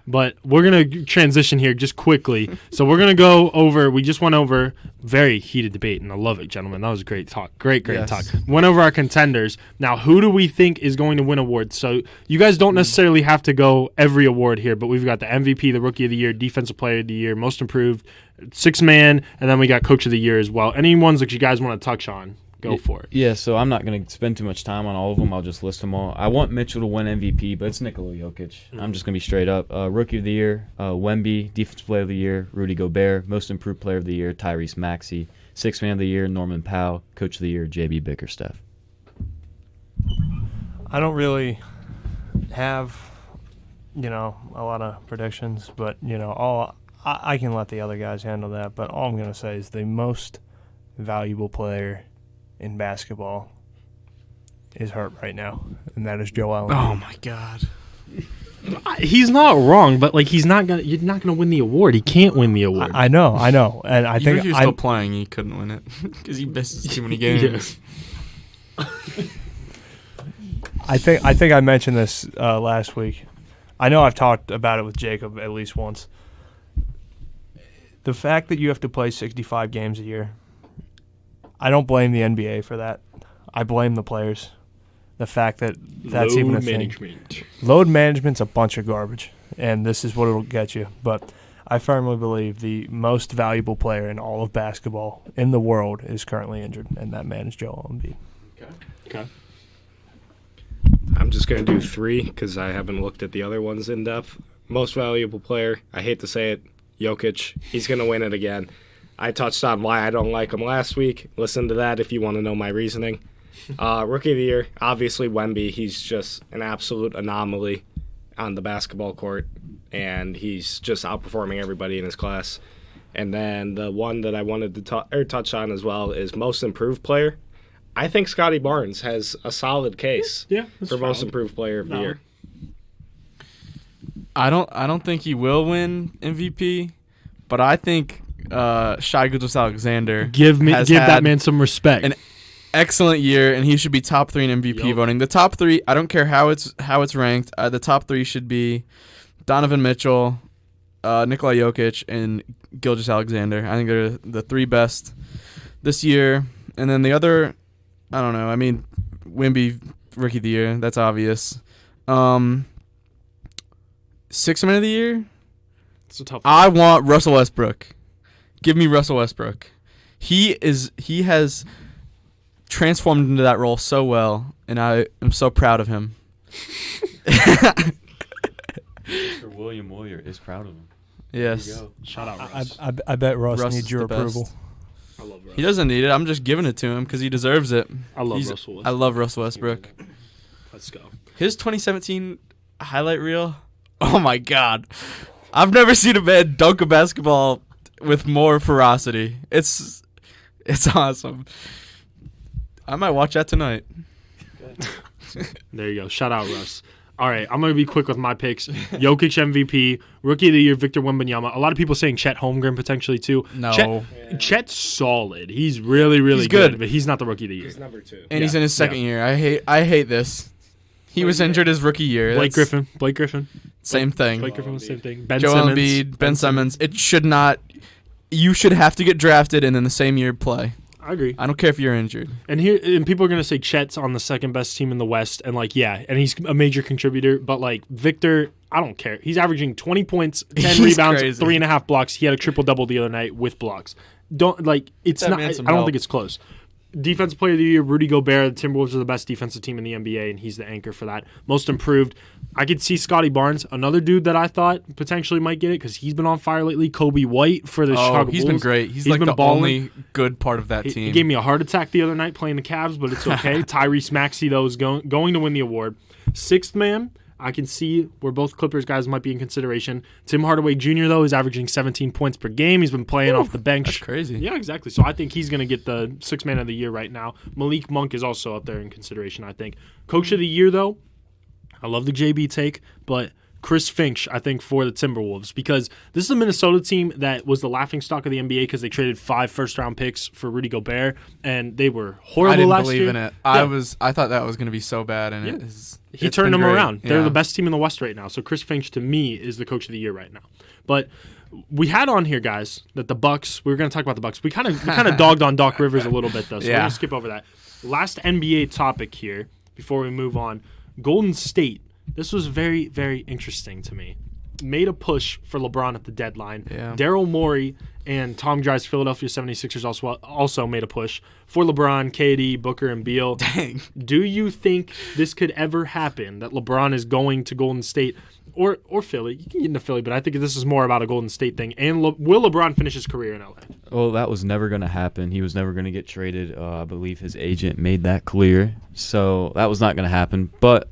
But we're going to transition here just quickly. So we're going to go over, we just went over very heated debate, and I love it, gentlemen. That was a great talk. Great
Yes.
talk. Went over our contenders. Now, who do we think is going to win awards? So you guys don't necessarily have to go every award here, but we've got the MVP, the Rookie of the Year, Defensive Player of the Year, Most Improved, Sixth Man, and then we got Coach of the Year as well. Any ones that you guys want to touch on? Go for it.
Yeah, so I'm not going to spend too much time on all of them. I'll just list them all. I want Mitchell to win MVP, but it's Nikola Jokic. I'm just going to be straight up. Rookie of the Year, Wemby. Defensive Player of the Year, Rudy Gobert. Most Improved Player of the Year, Tyrese Maxey. Sixth Man of the Year, Norman Powell. Coach of the Year, JB Bickerstaff.
I don't really have, a lot of predictions, but, I can let the other guys handle that. But all I'm going to say is the most valuable player in basketball is hurt right now, and that is Joel Embiid.
Oh my God.
He's not wrong, but you're not gonna win the award. He can't win the award.
I know, and I
Even
think
if he was still playing, he couldn't win it because he misses too many games.
I think I mentioned this last week. I know I've talked about it with Jacob at least once. The fact that you have to play 65 games a year, I don't blame the NBA for that. I blame the players. The fact that that's even a thing. Load management's a bunch of garbage, and this is what it'll get you. But I firmly believe the most valuable player in all of basketball in the world is currently injured, and that man is Joel Embiid.
Okay.
I'm just going to do 3 because I haven't looked at the other ones in depth. Most valuable player, I hate to say it, Jokic. He's going to win it again. I touched on why I don't like him last week. Listen to that if you want to know my reasoning. Rookie of the Year, obviously Wemby. He's just an absolute anomaly on the basketball court, and he's just outperforming everybody in his class. And then the one that I wanted to touch on as well is Most Improved Player. I think Scotty Barnes has a solid case for Most Improved Player of the Year.
I don't think he will win MVP, but I think Shai Gilgeous-Alexander
Give that man some respect.
An excellent year, and he should be top 3 in MVP voting. The top 3, I don't care how it's ranked. The top 3 should be Donovan Mitchell, Nikola Jokic, and Gilgeous-Alexander. I think they're the 3 best this year. And then the other, I don't know. I mean, Wemby, Rookie of the Year. That's obvious. Sixth Man of the Year.
It's a tough one.
I want Russell Westbrook. Give me Russell Westbrook. He has transformed into that role so well, and I am so proud of him.
William Moyer is proud of him.
Yes.
Shout out Russ.
I bet Russ
Russ
needs
is
your
the best.
approval.
I love Russ.
He doesn't need it. I'm just giving it to him because he deserves it.
I love
He's-
Russell Westbrook.
I love Russell Westbrook.
Let's go.
His 2017 highlight reel. Oh my God. I've never seen a man dunk a basketball with more ferocity. It's awesome. I might watch that tonight.
There you go. Shout out Russ. All right, I'm going to be quick with my picks. Jokic MVP, Rookie of the Year, Victor Wembanyama. A lot of people saying Chet Holmgren potentially too.
No.
Chet's solid. He's really, really
He's good.
but he's not the Rookie of the Year.
He's number 2.
And he's in his second year. I hate this. He was injured his rookie year.
Blake
That's
Griffin.
Same thing.
Blake Griffin was the same thing. Ben
Joel
Simmons.
Embiid, Ben Simmons. It should not. You should have to get drafted and in the same year play.
I agree.
I don't care if you're injured.
And people are going to say Chet's on the second best team in the West, and and he's a major contributor. But Victor, I don't care. He's averaging 20 points, 10
He's
rebounds,
crazy.
3.5 blocks. He had a triple double the other night with blocks. It's
That
not. I
man some
don't
help.
think it's close. Defensive Player of the Year, Rudy Gobert. The Timberwolves are the best defensive team in the NBA, and he's the anchor for that. Most Improved, I could see Scotty Barnes, another dude that I thought potentially might get it because he's been on fire lately. Kobe White for the Chicago
He's
Bulls.
been great. He's
been
the
balling.
only good part of that
He
team.
gave me a heart attack the other night playing the Cavs, but it's okay. Tyrese Maxey, though, is going to win the award. Sixth man, I can see where both Clippers guys might be in consideration. Tim Hardaway Jr., though, is averaging 17 points per game. He's been playing off the bench.
That's crazy.
Yeah, exactly. So I think he's going to get the sixth man of the year right now. Malik Monk is also up there in consideration, I think. Coach of the year, though, I love the JB take, but Chris Finch, I think, for the Timberwolves, because this is a Minnesota team that was the laughingstock of the NBA because they traded 5 first-round picks for Rudy Gobert, and they were horrible
I didn't
last
believe
year.
in it.
Yeah.
I thought that was going to be so bad, and
Yeah. He
it's
turned
been
them
great.
around. They're
Yeah.
the best team in the West right now. So Chris Finch, to me, is the coach of the year right now. But we had on here, guys, that the Bucks. We were going to talk about the Bucks. We kind of dogged on Doc Rivers a little bit, though. So we're
Yeah.
going to skip over that. Last NBA topic here before we move on. Golden State. This was very, very interesting to me. Made a push for LeBron at the deadline.
Yeah.
Daryl Morey and Tom Dry's Philadelphia 76ers also made a push for LeBron, KD, Booker, and Beal.
Dang.
Do you think this could ever happen, that LeBron is going to Golden State or Philly? You can get into Philly, but I think this is more about a Golden State thing. And will LeBron finish his career in LA?
Well, that was never going to happen. He was never going to get traded. I believe his agent made that clear. So that was not going to happen. But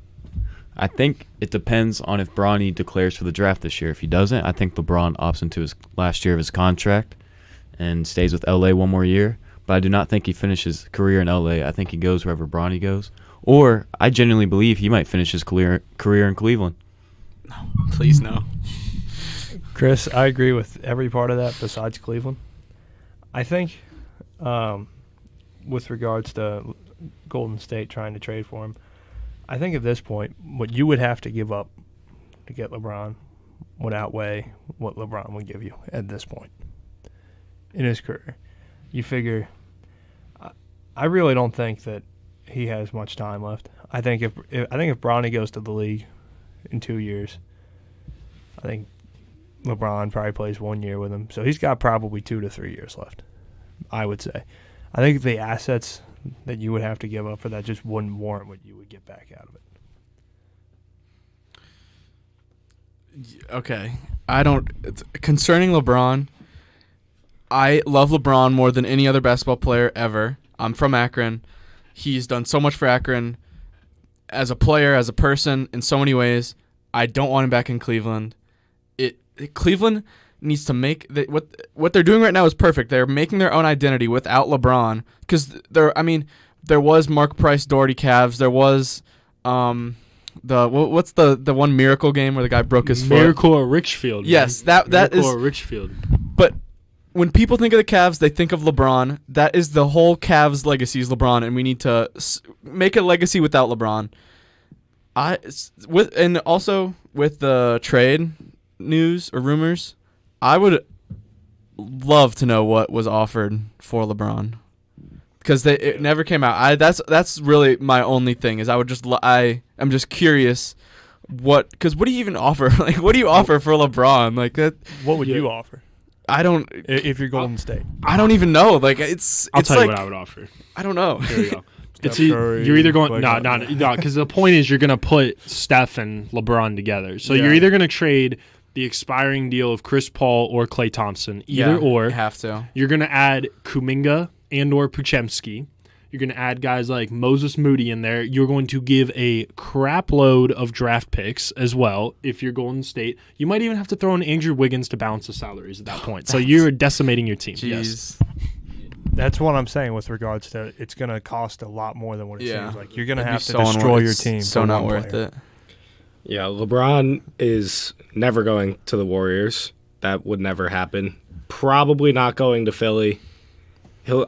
I think it depends on if Bronny declares for the draft this year. If he doesn't, I think LeBron opts into his last year of his contract and stays with LA one more year. But I do not think he finishes his career in LA. I think he goes wherever Bronny goes. Or I genuinely believe he might finish his career in Cleveland.
Please no.
Chris, I agree with every part of that besides Cleveland. I think with regards to Golden State trying to trade for him, I think at this point, what you would have to give up to get LeBron would outweigh what LeBron would give you at this point in his career. You figure, I really don't think that he has much time left. I think if Bronny goes to the league in 2 years, I think LeBron probably plays 1 year with him. So he's got probably 2 to 3 years left, I would say. I think the assets that you would have to give up for that just wouldn't warrant what you would get back out of it.
Okay. Concerning LeBron, I love LeBron more than any other basketball player ever. I'm from Akron. He's done so much for Akron as a player, as a person, in so many ways. I don't want him back in Cleveland. Cleveland needs to make what they're doing right now is perfect. They're making their own identity without LeBron, because there was Mark Price Doherty Cavs. There was what's the one miracle game where the guy broke his foot?
Miracle at Richfield.
Yes, that
Miracle
is.
at Richfield.
But when people think of the Cavs, they think of LeBron. That is the whole Cavs legacy is LeBron, and we need to make a legacy without LeBron. And also with the trade news or rumors, I would love to know what was offered for LeBron, because it never came out. That's really my only thing is I'm just curious because what do you even offer? Like, what do you offer for LeBron? Like that.
What would you offer
I don't.
if you're Golden State?
I don't even know. Like
I'll tell you what I would offer.
I don't know.
Here we go.
Curry,
You're either going
Klay
no, because the point is you're going to put Steph and LeBron together. So
Yeah.
you're either going to trade the expiring deal of Chris Paul or Klay Thompson, either or.
You have to.
You're going to add Kuminga and or Podziemski. You're going to add guys like Moses Moody in there. You're going to give a crap load of draft picks as well if you're Golden State. You might even have to throw in Andrew Wiggins to balance the salaries at that point. So you're decimating your team.
Jeez.
Yes.
That's what I'm saying with regards to it's going to cost a lot more than what it
Yeah.
seems like. You're going to
It'd be
have to
so
destroy your
it's
team.
So
for
not
one
worth
player.
it.
Yeah, LeBron is never going to the Warriors. That would never happen. Probably not going to Philly.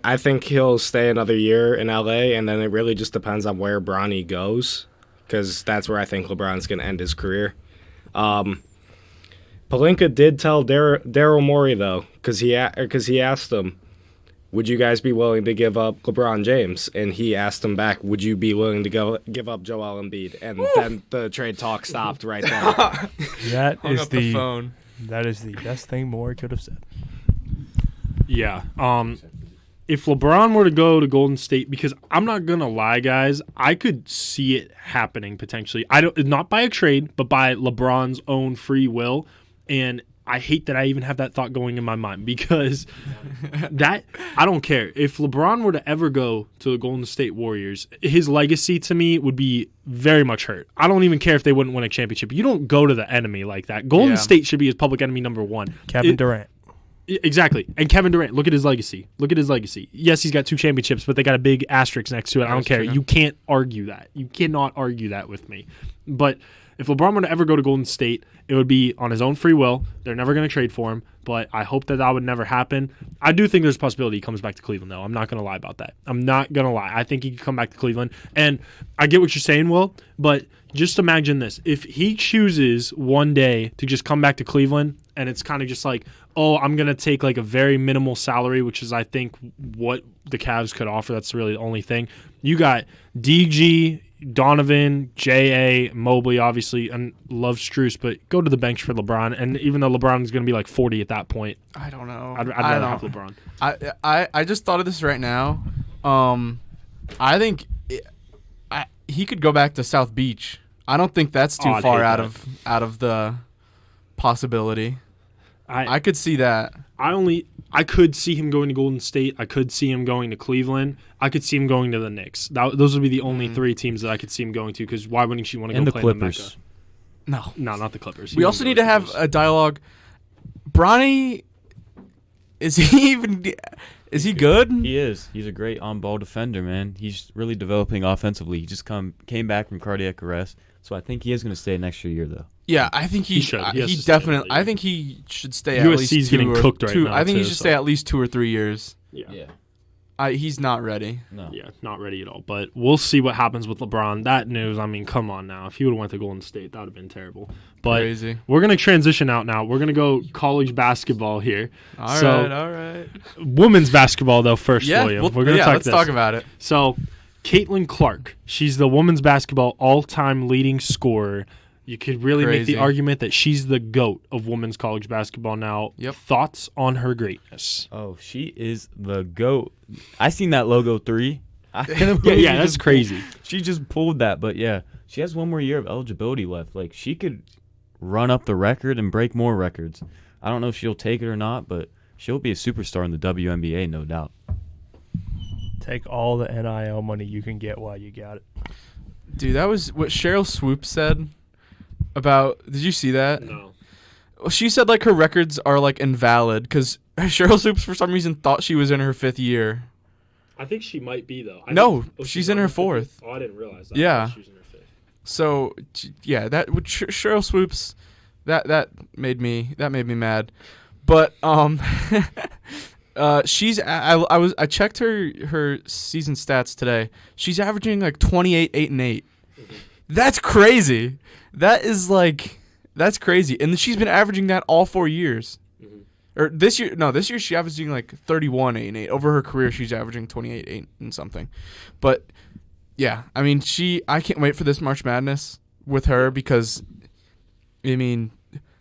I think he'll stay another year in LA, and then it really just depends on where Bronny goes, because that's where I think LeBron's going to end his career. Pelinka did tell Daryl Morey, though, because he asked him, would you guys be willing to give up LeBron James? And he asked him back, would you be willing to give up Joel Embiid? And then the trade talk stopped right there.
That
Hung
is
up the phone.
That is the best thing Moore could have said.
Yeah. If LeBron were to go to Golden State, because I'm not gonna lie, guys, I could see it happening potentially. Not by a trade, but by LeBron's own free will. And I hate that I even have that thought going in my mind, because I don't care. If LeBron were to ever go to the Golden State Warriors, his legacy to me would be very much hurt. I don't even care if they wouldn't win a championship. You don't go to the enemy like that. Golden State should be his public enemy number one.
Kevin Durant.
Exactly. And Kevin Durant, look at his legacy. Yes, he's got 2 championships, but they got a big asterisk next to it. I don't care. You can't argue that. You cannot argue that with me. But if LeBron were to ever go to Golden State, it would be on his own free will. They're never going to trade for him, but I hope that would never happen. I do think there's a possibility he comes back to Cleveland, though. I'm not going to lie about that. I'm not going to lie. I think he could come back to Cleveland. And I get what you're saying, Will, but just imagine this. If he chooses one day to just come back to Cleveland and it's kind of just like, oh, I'm going to take like a very minimal salary, which is, I think, what the Cavs could offer. That's really the only thing. You got DG, Donovan, J.A., Mobley, obviously, and love Strus, but go to the bench for LeBron. And even though LeBron's going to be like 40 at that point,
I don't know.
I'd rather have LeBron.
I just thought of this right now. I think he could go back to South Beach. I don't think that's too far out of the possibility. I could see that. I could see him going to Golden State. I could see him going to Cleveland. I could see him going to the Knicks. Those would be the only three teams that I could see him going to, because why wouldn't you want to go play in the Mecca? No,
not the Clippers.
We also need to have a dialogue. Bronny, is he good?
He is. He's a great on-ball defender, man. He's really developing offensively. He just came back from cardiac arrest, so I think he is going to stay an extra year, though.
Yeah, I think he should. He definitely. I think he should stay at least
USC's getting cooked right now.
I think he should stay at least 2 or 3 years.
Yeah.
He's not ready.
No.
Yeah, not ready at all. But we'll see what happens with LeBron. That news, I mean, come on now. If he would have went to Golden State, that would have been terrible. But
crazy.
We're going to transition out now. We're going to go college basketball here.
All right.
Women's basketball, though, first, William. We're going to
let's talk about it.
So, Caitlin Clark, she's the women's basketball all-time leading scorer. You could really make the argument that she's the GOAT of women's college basketball now.
Yep.
Thoughts on her greatness?
Oh, she is the GOAT. I seen that logo 3.
Yeah, that's crazy.
She just pulled that, but yeah, she has one more year of eligibility left. Like, she could run up the record and break more records. I don't know if she'll take it or not, but she'll be a superstar in the WNBA, no doubt.
Take all the NIL money you can get while you got it.
Dude, that was what Cheryl Swoop said about. Did you see that?
No.
Well, she said like her records are like invalid because Cheryl Swoops for some reason thought she was in her 5th year.
I think she might be, though.
She's in her 4th.
Oh, I didn't realize that.
Yeah.
She was in her 5th.
So yeah, that with Cheryl Swoops, that made me mad. But she's I checked her season stats today. She's averaging like 28, 8, and 8.
Mm-hmm.
That's crazy. That's crazy. And she's been averaging that all 4 years.
Mm-hmm.
Or this year she's averaging like 31, 8, and 8. Over her career, she's averaging 28, 8, and something. But yeah, I mean, I can't wait for this March Madness with her because, I mean,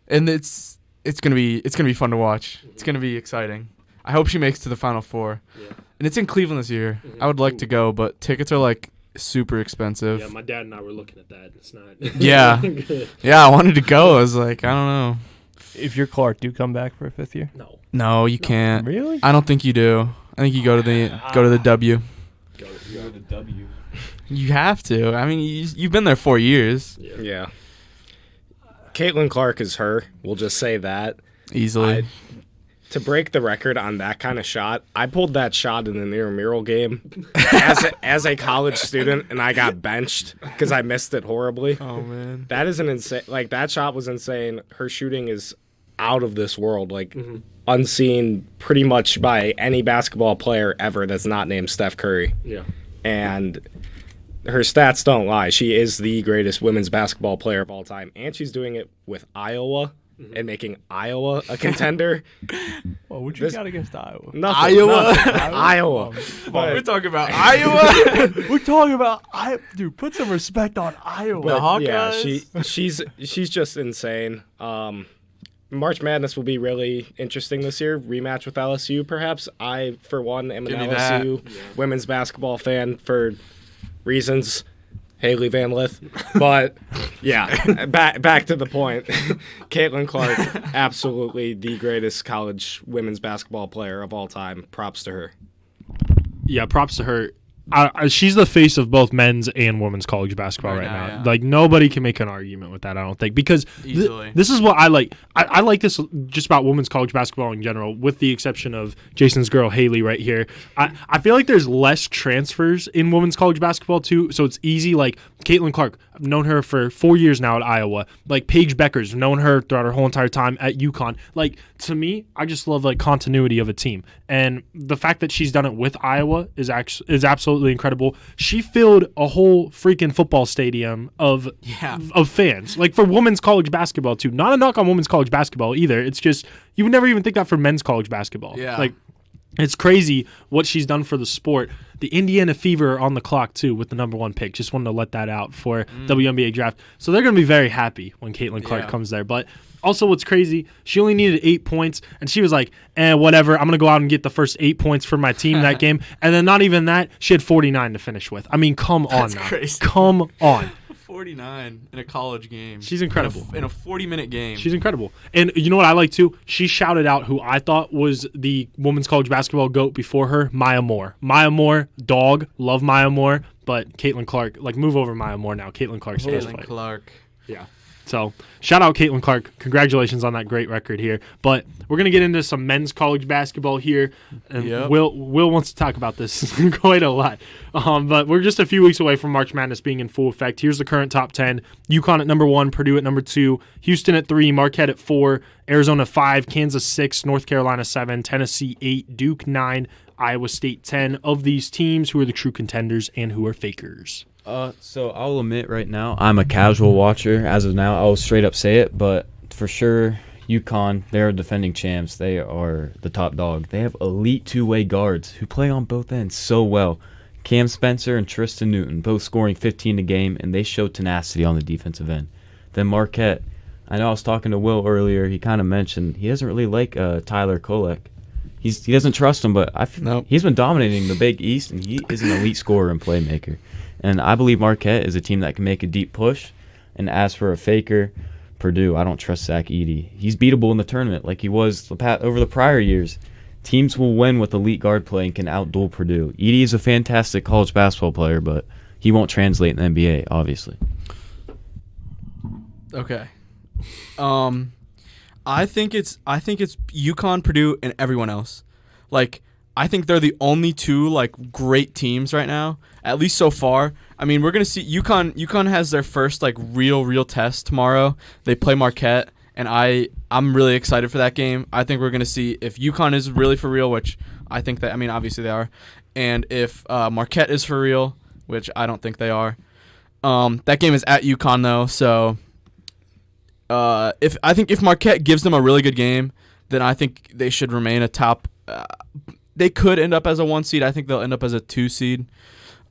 and it's gonna be fun to watch. Mm-hmm. It's gonna be exciting. I hope she makes it to the Final Four. Yeah. And it's in Cleveland this year. Mm-hmm. I would like to go, but tickets are like super expensive.
Yeah, my dad and I were looking at that. It's not.
Yeah. Yeah, I wanted to go. I was like, I don't know.
If you're Clark, do you come back for a 5th year?
No, you can't.
Really?
I don't think you do. I think you go to the W.
Go to the W.
You have to. I mean, you've been there 4 years.
Yeah. Caitlin Clark is her. We'll just say that.
Easily.
To break the record on that kind of shot, I pulled that shot in an intramural game as a college student, and I got benched because I missed it horribly.
Oh, man.
That is an insane. Like, that shot was insane. Her shooting is out of this world. Like, unseen pretty much by any basketball player ever that's not named Steph Curry.
Yeah.
And her stats don't lie. She is the greatest women's basketball player of all time, and she's doing it with Iowa. And making Iowa a contender.
Well, what you got against Iowa?
Nothing. Iowa.
We're talking about Iowa.
We're talking about Iowa. Dude, put some respect on Iowa.
But, yeah, she's just insane. March Madness will be really interesting this year. Rematch with LSU, perhaps. I, for one, am an LSU women's basketball fan for reasons. Haley Van Lith. But, yeah, back to the point. Caitlin Clark, absolutely the greatest college women's basketball player of all time. Props to her.
Yeah, props to her. She's the face of both men's and women's college basketball right now.
Yeah.
Like, nobody can make an argument with that, I don't think. Because this is what I like. I like this just about women's college basketball in general, with the exception of Jason's girl, Haley, right here. I feel like there's less transfers in women's college basketball, too, so it's easy. Like, Caitlin Clark, I've known her for 4 years now at Iowa. Like Paige Becker's known her throughout her whole entire time at UConn. Like to me, I just love like continuity of a team, and the fact that she's done it with Iowa is absolutely incredible. She filled a whole freaking football stadium of fans, like for women's college basketball too. Not a knock on women's college basketball either. It's just you would never even think that for men's college basketball.
Yeah.
Like it's crazy what she's done for the sport. The Indiana Fever are on the clock, too, with the number 1 pick. Just wanted to let that out for WNBA draft. So they're going to be very happy when Caitlin Clark comes there. But also what's crazy, she only needed 8 points, and she was like, whatever, I'm going to go out and get the first 8 points for my team that game. And then not even that, she had 49 to finish with. I mean, come on now.
Crazy.
Come on.
49 in a college game.
She's incredible.
In a 40-minute game.
She's incredible. And you know what I like, too? She shouted out who I thought was the women's college basketball GOAT before her, Maya Moore. Maya Moore, dog, love Maya Moore, but Caitlin Clark, like move over Maya Moore now. Caitlin Clark's first
Caitlin
fight.
Clark.
Yeah. So shout out Caitlin Clark. Congratulations on that great record here. But we're going to get into some men's college basketball here. And Will wants to talk about this quite a lot. But we're just a few weeks away from March Madness being in full effect. Here's the current top 10. UConn at number 1, Purdue at number 2, Houston at 3, Marquette at 4, Arizona 5, Kansas 6, North Carolina 7, Tennessee 8, Duke 9, Iowa State 10. Of these teams, who are the true contenders and who are fakers?
So I'll admit right now, I'm a casual watcher. As of now, I'll straight up say it, but for sure, UConn, they're defending champs. They are the top dog. They have elite two-way guards who play on both ends so well. Cam Spencer and Tristan Newton, both scoring 15 a game, and they show tenacity on the defensive end. Then Marquette, I know I was talking to Will earlier. He kind of mentioned he doesn't really like Tyler Kolek. He doesn't trust him, but he's been dominating the Big East, and he is an elite scorer and playmaker. And I believe Marquette is a team that can make a deep push. And as for a faker, Purdue, I don't trust Zach Edey. He's beatable in the tournament like he was over the prior years. Teams will win with elite guard play and can outduel Purdue. Edey is a fantastic college basketball player, but he won't translate in the NBA, obviously.
Okay. I think it's UConn, Purdue, and everyone else. Like, I think they're the only two like great teams right now, at least so far. I mean, we're gonna see UConn. UConn has their first like real test tomorrow. They play Marquette, and I'm really excited for that game. I think we're gonna see if UConn is really for real, which I think that. I mean, obviously they are, and if Marquette is for real, which I don't think they are. That game is at UConn though, so if Marquette gives them a really good game, then I think they should remain a top. They could end up as a 1 seed. I think they'll end up as a 2 seed.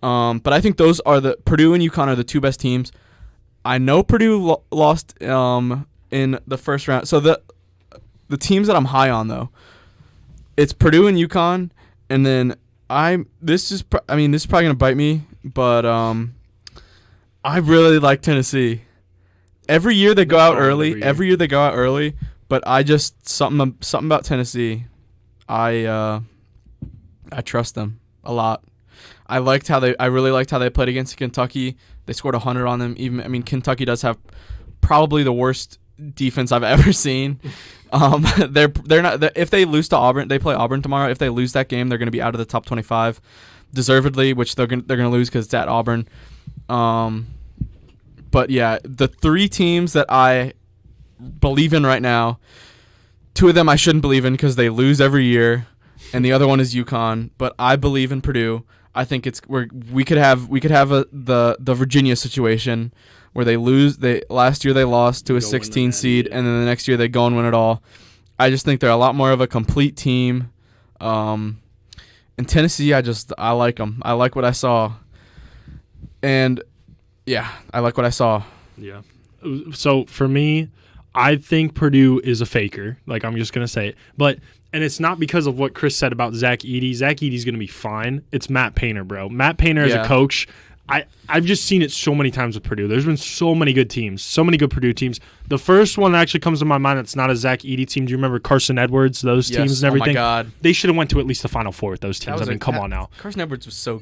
But I think those are Purdue and UConn are the 2 best teams. I know Purdue lost in the first round. So the teams that I'm high on though, it's Purdue and UConn, and then this is probably gonna bite me, but I really like Tennessee. Every year they go out early. Every year they go out early, but I just something about Tennessee. I trust them a lot. I really liked how they played against Kentucky. They scored 100 on them. Kentucky does have probably the worst defense I've ever seen. They're not. If they lose to Auburn, they play Auburn tomorrow. If they lose that game, they're going to be out of the top 25, deservedly. Which they're going to lose because it's at Auburn. But yeah, the 3 teams that I believe in right now, 2 of them I shouldn't believe in because they lose every year, and the other one is UConn. But I believe in Purdue. I think we could have the Virginia situation where they lose. Last year they lost to a 16 seed, and then the next year they go and win it all. I just think they're a lot more of a complete team. And Tennessee, I like them. I like what I saw, and yeah, I like what I saw.
Yeah. So for me, I think Purdue is a faker. Like, I'm just gonna say it, and it's not because of what Kris said about Zach Edey. Zach Edey's going to be fine. It's Matt Painter, bro. Matt Painter as a coach, I've just seen it so many times with Purdue. There's been so many good teams, so many good Purdue teams. The first one that actually comes to my mind that's not a Zach Edey team, do you remember Carson Edwards, those teams and everything?
Oh, my God.
They should have went to at least the Final Four with those teams. Come on now.
Carson Edwards was so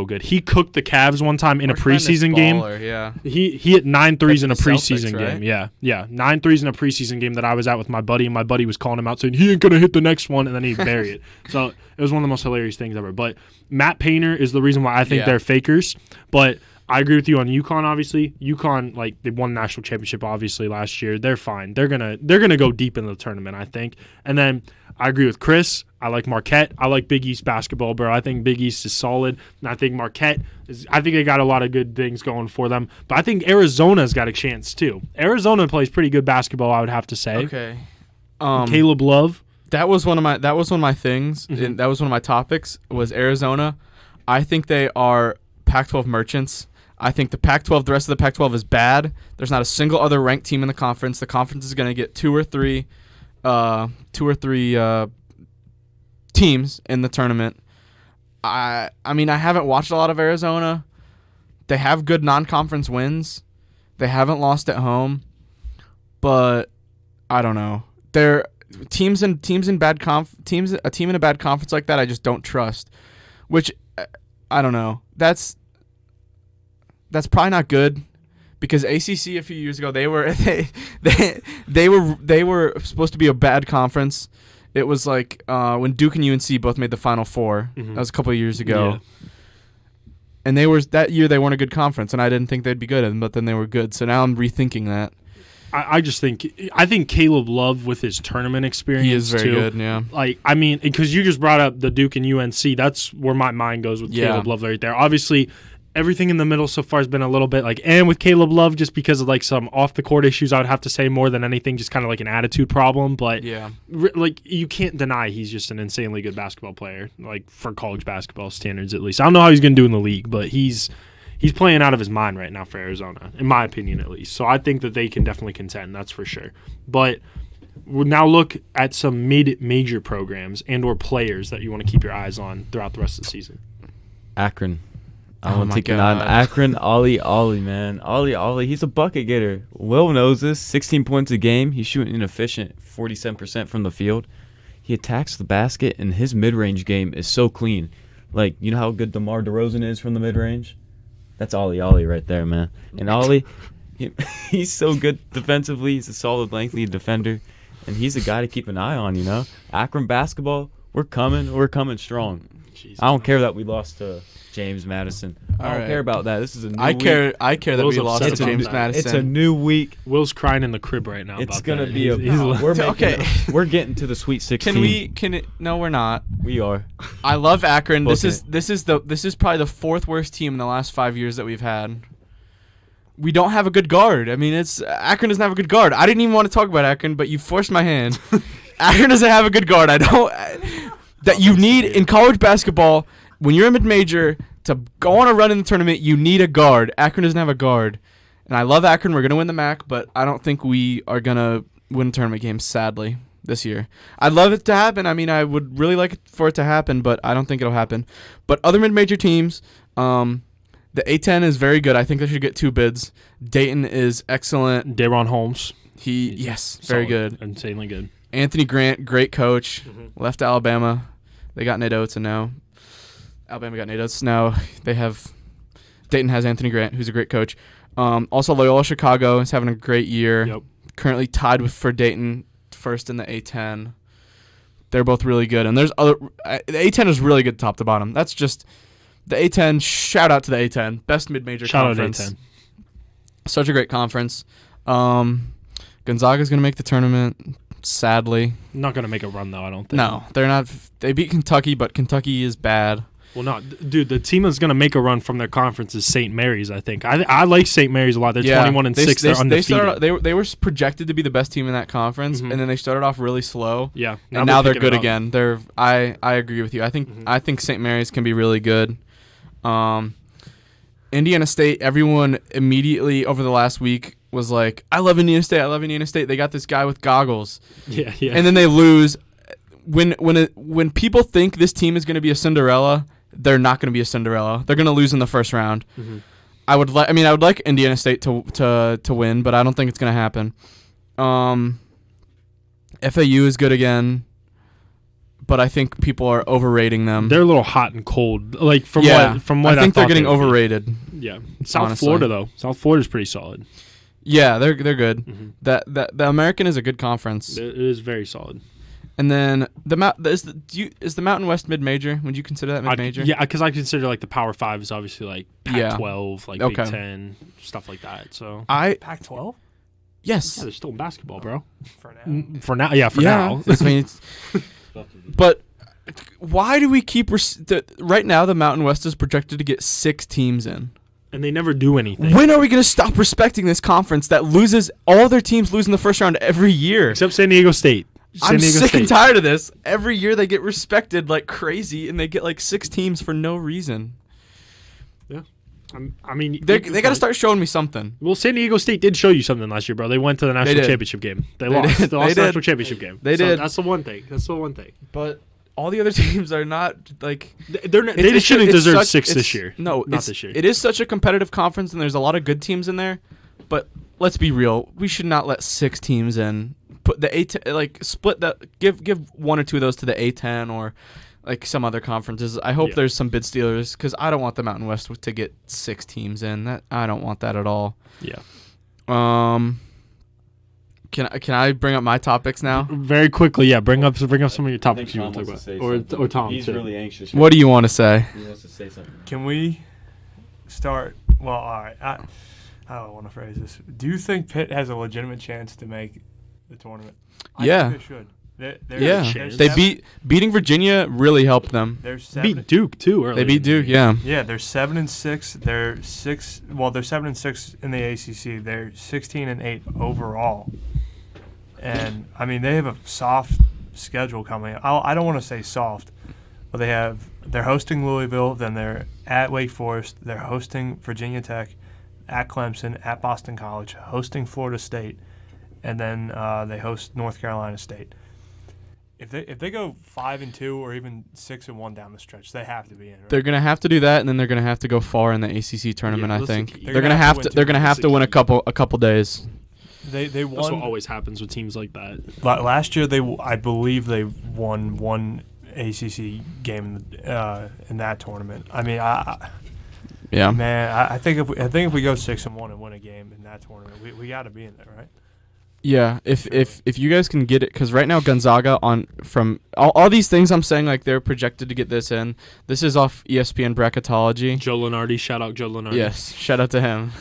good.
He cooked the Cavs one time in a preseason game.
Yeah.
He hit 9 threes in a preseason
Celtics,
game. Right? Yeah. 9 threes in a preseason game that I was at with my buddy, and my buddy was calling him out saying, he ain't going to hit the next one, and then he'd bury it. So it was one of the most hilarious things ever. But Matt Painter is the reason why I think they're fakers. But I agree with you on UConn. Obviously, UConn, like, they won the national championship obviously last year. They're fine. They're gonna go deep in the tournament, I think. And then I agree with Chris. I like Marquette. I like Big East basketball, bro. I think Big East is solid, and I think Marquette I think they got a lot of good things going for them. But I think Arizona's got a chance too. Arizona plays pretty good basketball, I would have to say.
Okay.
Caleb Love.
That was one of my things.
Mm-hmm.
And that was one of my topics. Was Arizona. I think they are Pac-12 merchants. I think the Pac-12, the rest of the Pac-12 is bad. There's not a single other ranked team in the conference. The conference is going to get two or three teams in the tournament. I mean, I haven't watched a lot of Arizona. They have good non-conference wins. They haven't lost at home, but I don't know. They're a team in a bad conference like that. I just don't trust. Which I don't know. That's probably not good, because ACC a few years ago they were supposed to be a bad conference. It was like when Duke and UNC both made the Final Four.
Mm-hmm.
That was a couple of years ago.
Yeah.
And that year they weren't a good conference, and I didn't think they'd be good, but then they were good. So now I'm rethinking that.
I think Caleb Love with his tournament experience,
He is very
too,
good, yeah.
Like, I mean, because you just brought up the Duke and UNC, that's where my mind goes with
Yeah.
Caleb Love right there. Obviously, everything in the middle so far has been a little bit like, and with Caleb Love, just because of like some off the court issues, I would have to say more than anything, just kind of like an attitude problem. But
Yeah.
like, you can't deny he's just an insanely good basketball player, like for college basketball standards at least. I don't know how he's going to do in the league, but he's playing out of his mind right now for Arizona, in my opinion at least. So I think that they can definitely contend, that's for sure. But we'll now look at some mid-major programs and or players that you want to keep your eyes on throughout the rest of the season.
Akron. I
Oh
want
my
to take an eye on
God.
Akron. Ollie, man. Ollie, he's a bucket getter. Will knows this. 16 points a game. He's shooting inefficient, 47% from the field. He attacks the basket, and his mid-range game is so clean. Like, you know how good DeMar DeRozan is from the mid-range? That's Ollie right there, man. And Ollie, he's so good defensively. He's a solid, lengthy defender. And he's a guy to keep an eye on, you know? Akron basketball, we're coming strong.
Jesus.
I don't care that we lost to James Madison. I
All
don't
right.
care about that. This is a new
I
week.
care that
Will's
we lost
upset
to
about
James
that.
Madison.
It's a new week.
Will's crying in the crib right now.
It's
about
gonna
that.
be a.
He's
We're making
okay.
We're getting to the Sweet 16.
No, we're not.
We are.
I love Akron. This
Okay.
is probably the fourth worst team in the last 5 years that we've had. We don't have a good guard. I mean, Akron doesn't have a good guard. I didn't even want to talk about Akron, but you forced my hand. Akron doesn't have a good guard. That you need in college basketball when you're a mid-major to go on a run in the tournament. You need a guard. Akron doesn't have a guard, and I love Akron. We're gonna win the MAC, but I don't think we are gonna win tournament games. Sadly, this year, I'd love it to happen. I mean, I would really like for it to happen, but I don't think it'll happen. But other mid-major teams, the A10 is very good. I think they should get 2 bids. Dayton is excellent.
Daron Holmes.
Yes, very
Solid.
good.
Insanely good.
Anthony Grant, great coach.
Mm-hmm.
Left Alabama. They got Nate Oates, and now Alabama got Nate Oates. Now Dayton has Anthony Grant, who's a great coach. Also, Loyola Chicago is having a great year.
Yep.
Currently tied for Dayton, first in the A10. They're both really good. And there's other. The A10 is really good top to bottom. That's just the A10. Shout out to the A10. Best mid-major conference.
Shout out A10.
Such a great conference. Gonzaga's going to make the tournament, sadly.
Not going to make a run, though, I don't think.
No, they're not. They beat Kentucky, but Kentucky is bad.
Well, no. Dude, the team that's going to make a run from their conference is St. Mary's, I think. I like St. Mary's a lot. They're 21-6. They're undefeated.
They were projected to be the best team in that conference, and then they started off really slow.
Yeah.
And now they're
picking
good
it up.
again. I agree with you. I think St. Mary's can be really good. Indiana State, everyone immediately over the last week was like, I love Indiana State. They got this guy with goggles.
Yeah.
And then they lose. When people think this team is going to be a Cinderella, they're not going to be a Cinderella. They're going to lose in the first round.
Mm-hmm.
I would like Indiana State to win, but I don't think it's going to happen. FAU is good again, but I think people are overrating them.
They're a little hot and cold. Like from what
I think they're
thought
getting
they would be.
overrated.
Yeah. South
honestly.
Florida though. South Florida's pretty solid.
Yeah, they're good.
Mhm.
The American is a good conference.
It is very solid.
And then is the Mountain West mid-major? Would you consider that mid-major?
Yeah, because I consider like the Power 5 is obviously like Pac-12, like
Okay.
Big 10, stuff like that. So
Pac-12
yes.
yeah, they're still in basketball, bro.
for now.
For now, yeah, for now.
I mean, but why do we keep right now? The Mountain West is projected to get 6 teams in.
And they never do anything.
When are we going to stop respecting this conference that loses all their teams lose in the first round every year?
Except San Diego State.
I'm sick and tired of this. Every year they get respected like crazy, and they get like 6 teams for no reason.
Yeah. I mean,
They got to start showing me something.
Well, San Diego State did show you something last year, bro. They went to the national championship game. They lost.
did.
They lost
They
the
did.
national championship game.
They
So
did.
That's the one thing.
But all the other teams are not like.
They shouldn't deserve 6 this year.
No,
not this year.
It is such a competitive conference, and there's a lot of good teams in there. But let's be real, we should not let 6 teams in. Put the A10, like split that. Give 1 or 2 of those to the A10 or like some other conferences. I hope there's some bid stealers because I don't want the Mountain West to get 6 teams in. I don't want that at all.
Yeah.
Can I bring up my topics now?
Very quickly, yeah. Bring up some of your topics you want to talk about, or Tom.
He's
too.
really anxious.
What do you want to say?
He wants to say something.
Can we start? Well, all right. I don't want to phrase this. Do you think Pitt has a legitimate chance to make the tournament?
Yeah.
I think they should.
Yeah, they beating Virginia really helped them.
They're 7.
Beat Duke too early.
They beat Duke, yeah.
Yeah, they're 7-6. They're 6. Well, they're 7-6 in the ACC. They're 16-8 overall. And I mean, they have a soft schedule coming. I don't want to say soft, but they're hosting Louisville. Then they're at Wake Forest. They're hosting Virginia Tech, at Clemson, at Boston College, hosting Florida State, and then they host North Carolina State. If they go 5-2 or even 6-1 down the stretch, they have to be in. Right?
They're gonna have to do that, and then they're gonna have to go far in the ACC tournament. I think
They're
they're gonna have to. They're gonna have to win a couple days.
They won.
That's what always happens with teams like that.
Last year, I believe they won one ACC game in that tournament. I mean,
Yeah.
man, I think if we go 6-1 and win a game in that tournament, we got to be in there, right?
Yeah, if you guys can get it, because right now Gonzaga from all these things I'm saying, like they're projected to get this in. This is off ESPN bracketology.
Joe Lunardi, shout out Joe Lunardi.
Yes, shout out to him.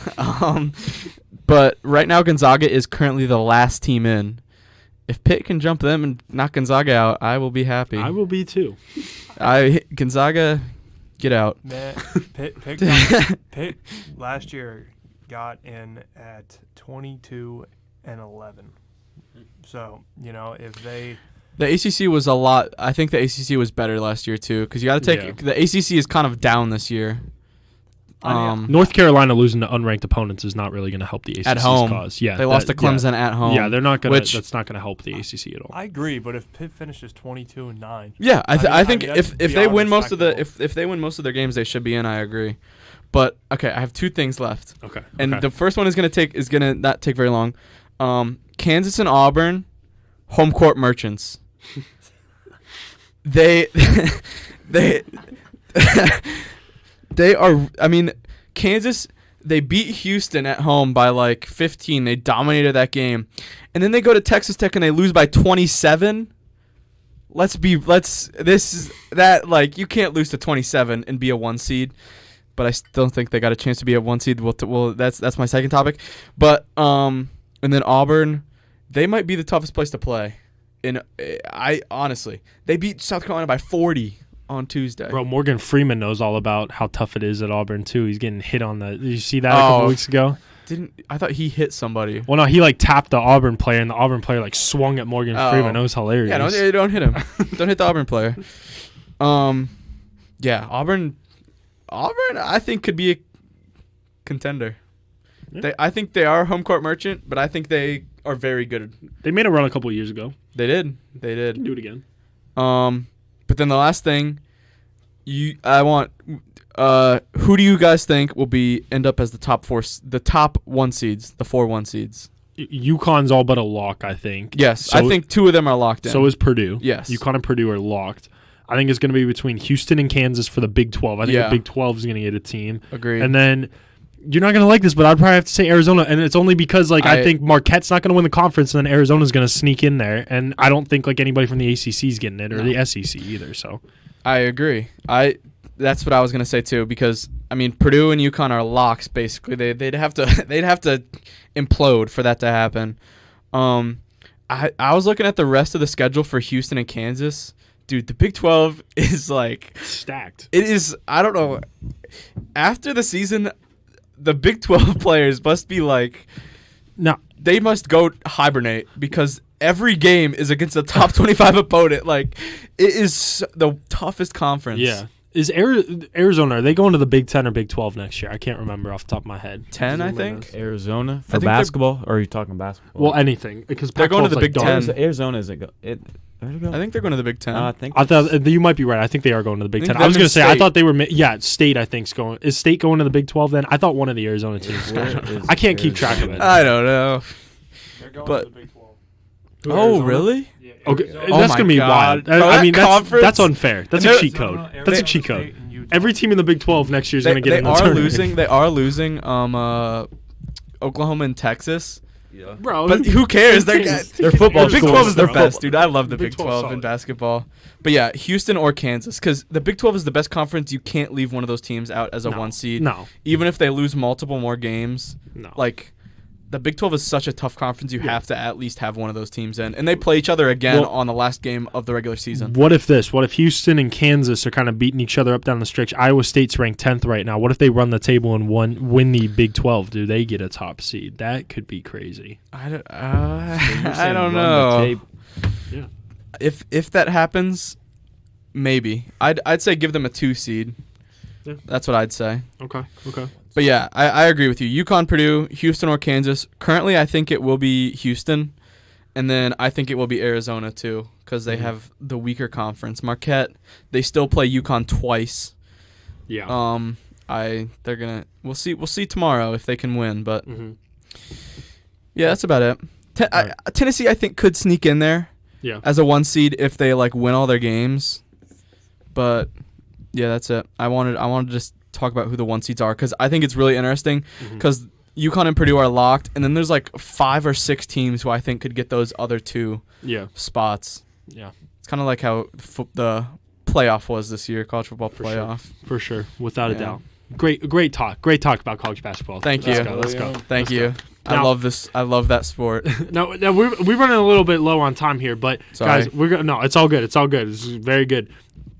But right now Gonzaga is currently the last team in. If Pitt can jump them and knock Gonzaga out, I will be happy.
I will be too.
Gonzaga, get out.
Man, Pitt last year got in at 22-11. So, if they...
The ACC was a lot. I think the ACC was better last year too, because you got to take the ACC is kind of down this year.
North Carolina losing to unranked opponents is not really going to help the ACC's
at home.
cause. Yeah,
they lost to Clemson at home.
Yeah, they're not going to. That's not going to help the ACC at all.
I agree, but if Pitt finishes 22-9,
yeah, I think if they win most of
respectable.
if they win most of their games, they should be in. I agree. But okay, I have 2 things left.
Okay.
And the first one is gonna not take very long. Kansas and Auburn, home court merchants. they are. I mean, Kansas. They beat Houston at home by like 15. They dominated that game, and then they go to Texas Tech and they lose by 27. You can't lose to 27 and be a 1 seed. But I still think they got a chance to be a 1 seed. Well, that's my second topic. But and then Auburn, they might be the toughest place to play. And I honestly, they beat South Carolina by 40 on Tuesday.
Bro, Morgan Freeman knows all about how tough it is at Auburn too. He's getting hit on the. Did you see that a couple weeks ago?
I thought he hit somebody.
Well, no, he tapped the Auburn player, and the Auburn player swung at Morgan Freeman. It was hilarious.
Yeah, don't hit him. Don't hit the Auburn player. Yeah, Auburn, I think could be a contender.
Yeah.
I think they are a home court merchant, but I think they are very good.
They made a run a couple of years ago.
They did.
Do it again.
But then the last thing, who do you guys think will end up as the top 1 seeds, the 4 1 seeds?
UConn's all but a lock, I think.
Yes,
so,
I think 2 of them are locked in.
So is Purdue.
Yes.
UConn and Purdue are locked. I think it's going to be between Houston and Kansas for the Big 12. I think the Big 12 is going to get a team.
Agreed.
And then you're not going to like this, but I'd probably have to say Arizona, and it's only because I think Marquette's not going to win the conference, and then Arizona's going to sneak in there, and I don't think anybody from the ACC is getting it or the SEC either. So
I agree. That's what I was going to say too, because I mean Purdue and UConn are locks basically. They'd have to implode for that to happen. I was looking at the rest of the schedule for Houston and Kansas. Dude, the Big 12 is
stacked.
It is. I don't know. After the season, the Big 12 players must be
no,
they must go hibernate because every game is against a top 25 opponent. It is the toughest conference.
Yeah. Is Arizona, are they going to the Big 10 or Big 12 next year? I can't remember off the top of my head.
10, I think.
Arizona
I
for
think
basketball, or are you talking basketball?
Well, anything, because
they're going to the Big 10.
Arizona is it?
I think they're going to the Big 10.
I think
I thought you might be right. I think they are going to the Big 10.
think
I was
them
going
and
to say I
State.
thought they were. State I think's going. Is State going to the Big 12 then? I thought one of the Arizona teams. was
Where
going.
is
I can't keep track of it.
I don't know.
They're going
But-
to the Big 12.
Oh, really?
Yeah,
Okay,
Arizona-
that's
my
gonna be
God.
wild.
Bro,
I
that
mean,
conference-
that's unfair. That's a cheat code.
Arizona,
That's a
Arizona
cheat
State,
code.
and Utah.
Every team in the Big 12 next year is
They,
going to get
they
in the
are
tournament.
losing. They are losing. Oklahoma and Texas.
Yeah.
Bro.
But who cares? Their
football
The Big
schools,
12 is the
bro.
best, dude. I love the
Big
Big
12
12 in
solid.
basketball. But yeah, Houston or Kansas, because the Big 12 is the best conference. You can't leave one of those teams out as a
No.
1 seed.
No.
Even if they lose multiple more games.
No.
The Big 12 is such a tough conference. You have to at least have one of those teams in. And they play each other again on the last game of the regular season.
What if Houston and Kansas are kind of beating each other up down the stretch? Iowa State's ranked 10th right now. What if they run the table and win the Big 12? Do they get a top seed? That could be crazy.
I don't,
So you're
I
saying
don't
run the
know.
tape.
Yeah.
If that happens, maybe. I'd say give them a 2 seed.
Yeah.
That's what I'd say.
Okay.
But yeah, I agree with you. UConn, Purdue, Houston, or Kansas. Currently, I think it will be Houston, and then I think it will be Arizona too, because they have the weaker conference. Marquette, they still play UConn twice.
Yeah.
We'll see tomorrow if they can win. But
Mm-hmm.
yeah, that's about it. Tennessee, I think, could sneak in there
Yeah.
as a 1 seed if they win all their games. But yeah, that's it. I wanted to just talk about who the 1 seeds are, because I think it's really interesting, because UConn and Purdue are locked, and then there's 5 or 6 teams who I think could get those other 2
Yeah.
spots.
Yeah.
It's kind of like how the playoff was this year, college football
For
playoff.
For sure. Without a
Yeah.
doubt. Great talk. Great talk about college basketball.
Thank
Let's
you.
go. Let's go.
Thank you. I
Now-
love this. I love that sport.
Now we're running a little bit low on time here, but
Sorry.
guys, no, it's all good. It's all good. This is very good.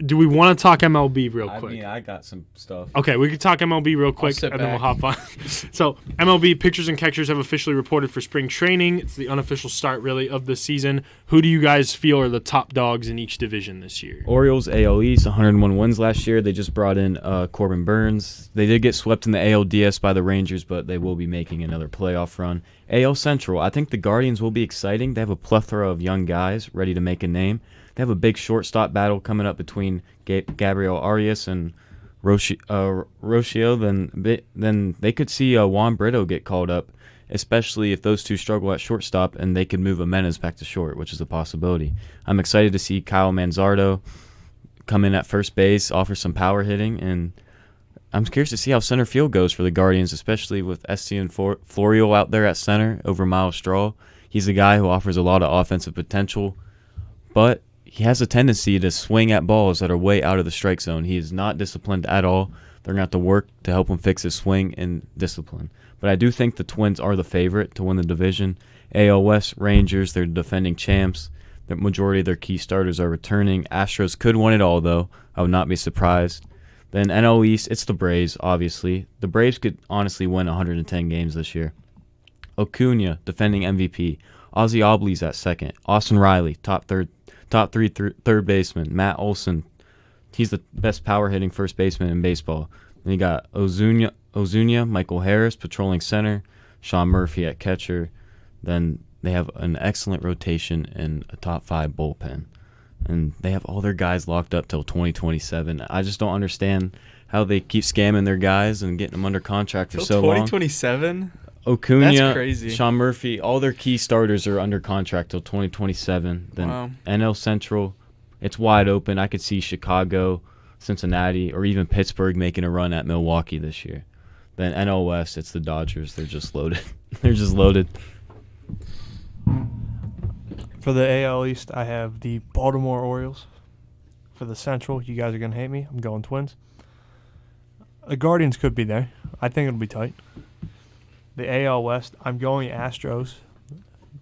Do we want to talk MLB real
I
quick?
mean, I got some stuff.
Okay, we could talk MLB real quick,
sit
and then we'll
back.
hop on. So, MLB pitchers and catchers have officially reported for spring training. It's the unofficial start, really, of the season. Who do you guys feel are the top dogs in each division this year?
Orioles AL East, 101 wins last year. They just brought in Corbin Burns. They did get swept in the ALDS by the Rangers, but they will be making another playoff run. AL Central, I think the Guardians will be exciting. They have a plethora of young guys ready to make a name. They have a big shortstop battle coming up between Gabriel Arias and Rocio. Then they could see Juan Brito get called up, especially if those two struggle at shortstop, and they could move Jimenez back to short, which is a possibility. I'm excited to see Kyle Manzardo come in at first base, offer some power hitting, and I'm curious to see how center field goes for the Guardians, especially with Estienne Florial out there at center over Miles Straw. He's a guy who offers a lot of offensive potential, but he has a tendency to swing at balls that are way out of the strike zone. He is not disciplined at all. They're going to have to work to help him fix his swing and discipline. But I do think the Twins are the favorite to win the division. AL West, Rangers, they're defending champs. The majority of their key starters are returning. Astros could win it all, though. I would not be surprised. Then NL East, it's the Braves, obviously. The Braves could honestly win 110 games this year. Acuna, defending MVP. Ozzie Obley's at second. Austin Riley, top three third baseman. Matt Olson, he's the best power hitting first baseman in baseball. Then you got Ozuna, Michael Harris patrolling center, Sean Murphy at catcher. Then they have an excellent rotation and a top 5 bullpen. And they have all their guys locked up till 2027. I just don't understand how they keep scamming their guys and getting them under contract for so long.
2027.
Acuna,
That's crazy.
Sean Murphy, all their key starters are under contract till 2027. Then
Wow.
NL Central, it's wide open. I could see Chicago, Cincinnati, or even Pittsburgh making a run at Milwaukee this year. Then NL West, it's the Dodgers. They're just loaded. They're just loaded.
For the AL East, I have the Baltimore Orioles. For the Central, you guys are going to hate me. I'm going Twins. The Guardians could be there. I think it'll be tight. The AL West, I'm going Astros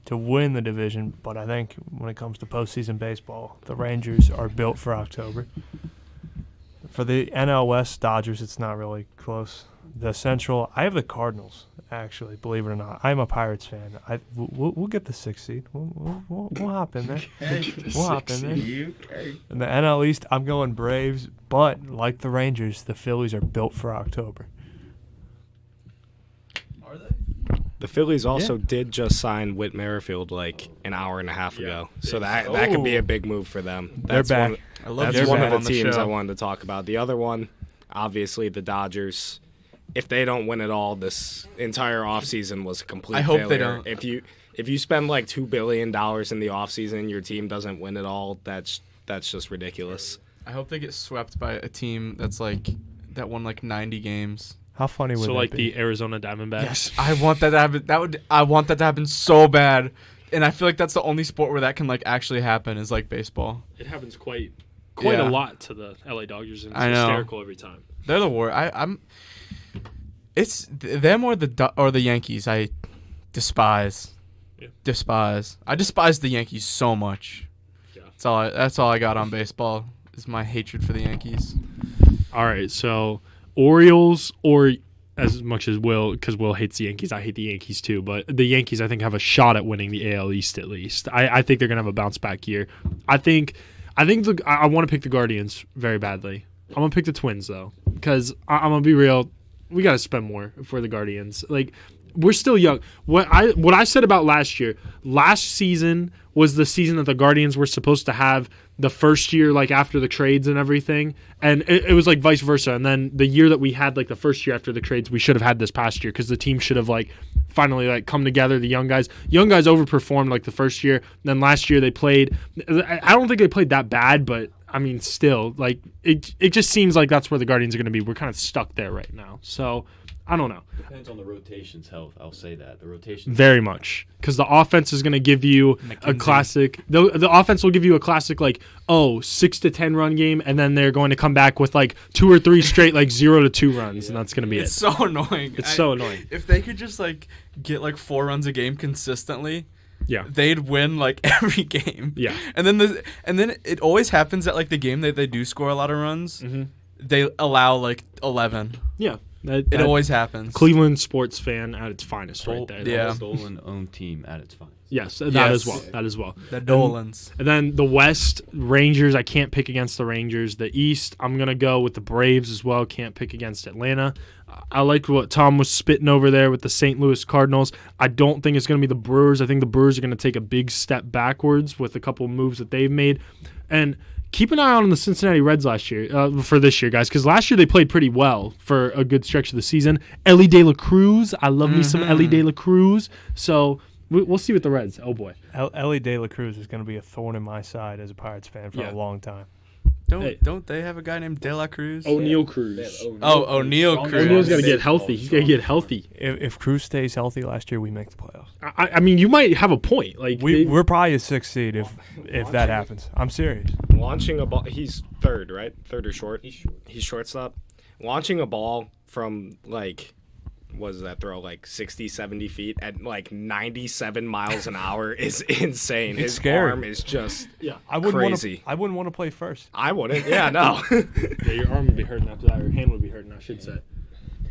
to win the division, but I think when it comes to postseason baseball, the Rangers are built for October. For the NL West, Dodgers, it's not really close. The Central, I have the Cardinals, actually, believe it or not. I'm a Pirates fan. We'll get the 6th seed. We'll hop in there. We'll hop in there. In the NL East, I'm going Braves, but like the Rangers, the Phillies are built for October.
Are they?
The Phillies also did just sign Whit Merrifield like an hour and a half ago, so that could be a big move for them.
They're back.
That's one of the teams I wanted to talk about. The other one, obviously, the Dodgers. If they don't win it all, this entire offseason was a complete failure.
I hope they don't.
If you spend like $2 billion in the offseason and your team doesn't win it all, that's just ridiculous.
I hope they get swept by a team that won like 90 games.
How funny would
So
that
like
be?
the Arizona Diamondbacks.
Yes, I want that to happen. I want that to happen so bad, and I feel like that's the only sport where that can like actually happen is like baseball.
It happens quite
Yeah.
a lot to the LA Dodgers, and it's
I know.
hysterical every time.
They're the war. It's them or the Yankees. I despise.
Yeah.
Despise. I despise the Yankees so much.
Yeah.
That's all I got on baseball is my hatred for the Yankees.
All right, so Orioles, or as much as Will, because Will hates the Yankees, I hate the Yankees too, but the Yankees I think have a shot at winning the AL East at least. I think they're gonna have a bounce back year. I want to pick the Guardians very badly. I'm gonna pick the Twins though, because I'm gonna be real. We gotta spend more for the Guardians. Like, we're still young. What I said about last year. Last season was the season that the Guardians were supposed to have the first year, like after the trades and everything, and it was like vice versa. And then the year that we had like the first year after the trades, we should have had this past year because the team should have like finally like come together. The young guys overperformed like the first year. Then last year they played. I don't think they played that bad, but I mean, still, like it just seems like that's where the Guardians are going to be. We're kind of stuck there right now. So I don't know.
Depends on the rotation's health. I'll say that the rotation
Very much, because the offense is going to give you a classic. The offense will give you a classic, like 6 to 10 run game, and then they're going to come back with like 2 or 3 straight like 0 to 2 runs, and that's going to be
It's
it.
so annoying.
It's so annoying.
If they could just like get like 4 runs a game consistently,
Yeah,
they'd win like every game.
yeah.
And then it always happens at like the game that they do score a lot of runs.
Mm-hmm.
They allow like 11.
Yeah.
It always happens.
Cleveland sports fan at its finest, right there.
Yeah.
stolen owned team at its finest.
Yes, that
Yes.
as well. That as well.
The Dolans.
And then the West, Rangers, I can't pick against the Rangers. The East, I'm going to go with the Braves as well. Can't pick against Atlanta. I like what Tom was spitting over there with the St. Louis Cardinals. I don't think it's going to be the Brewers. I think the Brewers are going to take a big step backwards with a couple of moves that they've made. And keep an eye on the Cincinnati Reds for this year, guys, because last year they played pretty well for a good stretch of the season. Ellie De La Cruz. I love me some Ellie De La Cruz. So we'll see with the Reds. Oh, boy.
Ellie De La Cruz is going to be a thorn in my side as a Pirates fan for a long time.
Don't they have a guy named De La Cruz?
O'Neal Cruz.
O'Neal Cruz.
O'Neal's got to get healthy. He's got to get healthy.
If Cruz stays healthy last year, we make the playoffs.
I mean, you might have a point. Like
We're probably a 6th seed if that happens. I'm serious.
Launching a ball, he's third, right? Third or short? He's shortstop. Launching a ball from like, what does that throw, like 60, 70 feet at like 97 miles an hour is insane. His
scary.
arm is just
Crazy.
crazy.
I wouldn't want to play first.
I wouldn't. Yeah, no.
Yeah, your arm would be hurting after that, or your hand would be hurting, I should say.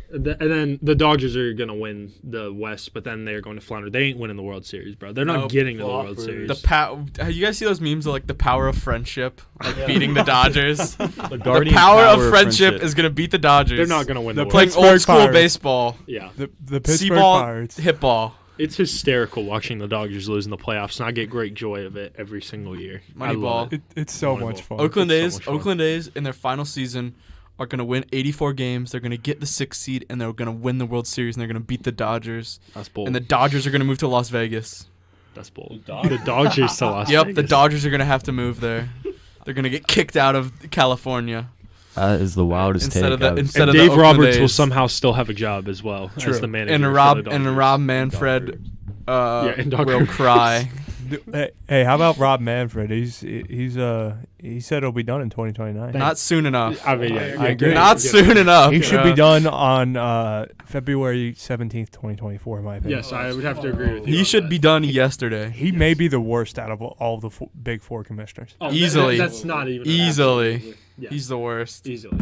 And then the Dodgers are going to win the West, but then they're going to flounder. They ain't winning the World Series, bro. They're not getting to the World Series.
You guys see those memes of like the power of friendship, like beating the Dodgers?
The
The power of friendship is gonna beat the Dodgers.
They're not going to win the World
playing
Series.
old school
Pirates.
baseball.
Yeah.
The Pittsburgh
C-ball,
Pirates.
hit ball.
It's hysterical watching the Dodgers lose in the playoffs, and I get great joy of it every single year. I love
Moneyball.
it.
It's so
Moneyball.
much fun.
Oakland
It's so
A's.
much fun.
Oakland A's in their final season are gonna win 84 games. They're gonna get the 6th seed, and they're gonna win the World Series, and they're gonna beat the Dodgers.
That's bold.
And the Dodgers are gonna move to Las Vegas.
That's bold. The Dodgers to Las
Yep,
Vegas.
the Dodgers are gonna have to move there. They're gonna get kicked out of California.
That is the wildest
Instead
take.
of the-
I've-
instead
And
of the
Dave
Oakland
Roberts will
A's.
somehow still have a job as well as the manager.
And
of
Rob
Philadelphia.
Manfred
and Doc
will
Rivers.
cry.
Hey, how about Rob Manfred? He said it'll be done in 2029.
Not soon enough.
I mean, yeah,
I agree.
Not soon enough.
He should be done on February 17th, 2024, in my opinion.
Yes, I would have to agree with you.
He
on
should
that.
be done yesterday.
He may be the worst out of all the big four commissioners.
Oh,
Easily.
That's not even
Easily.
absolutely. Yeah.
He's the worst.
Easily.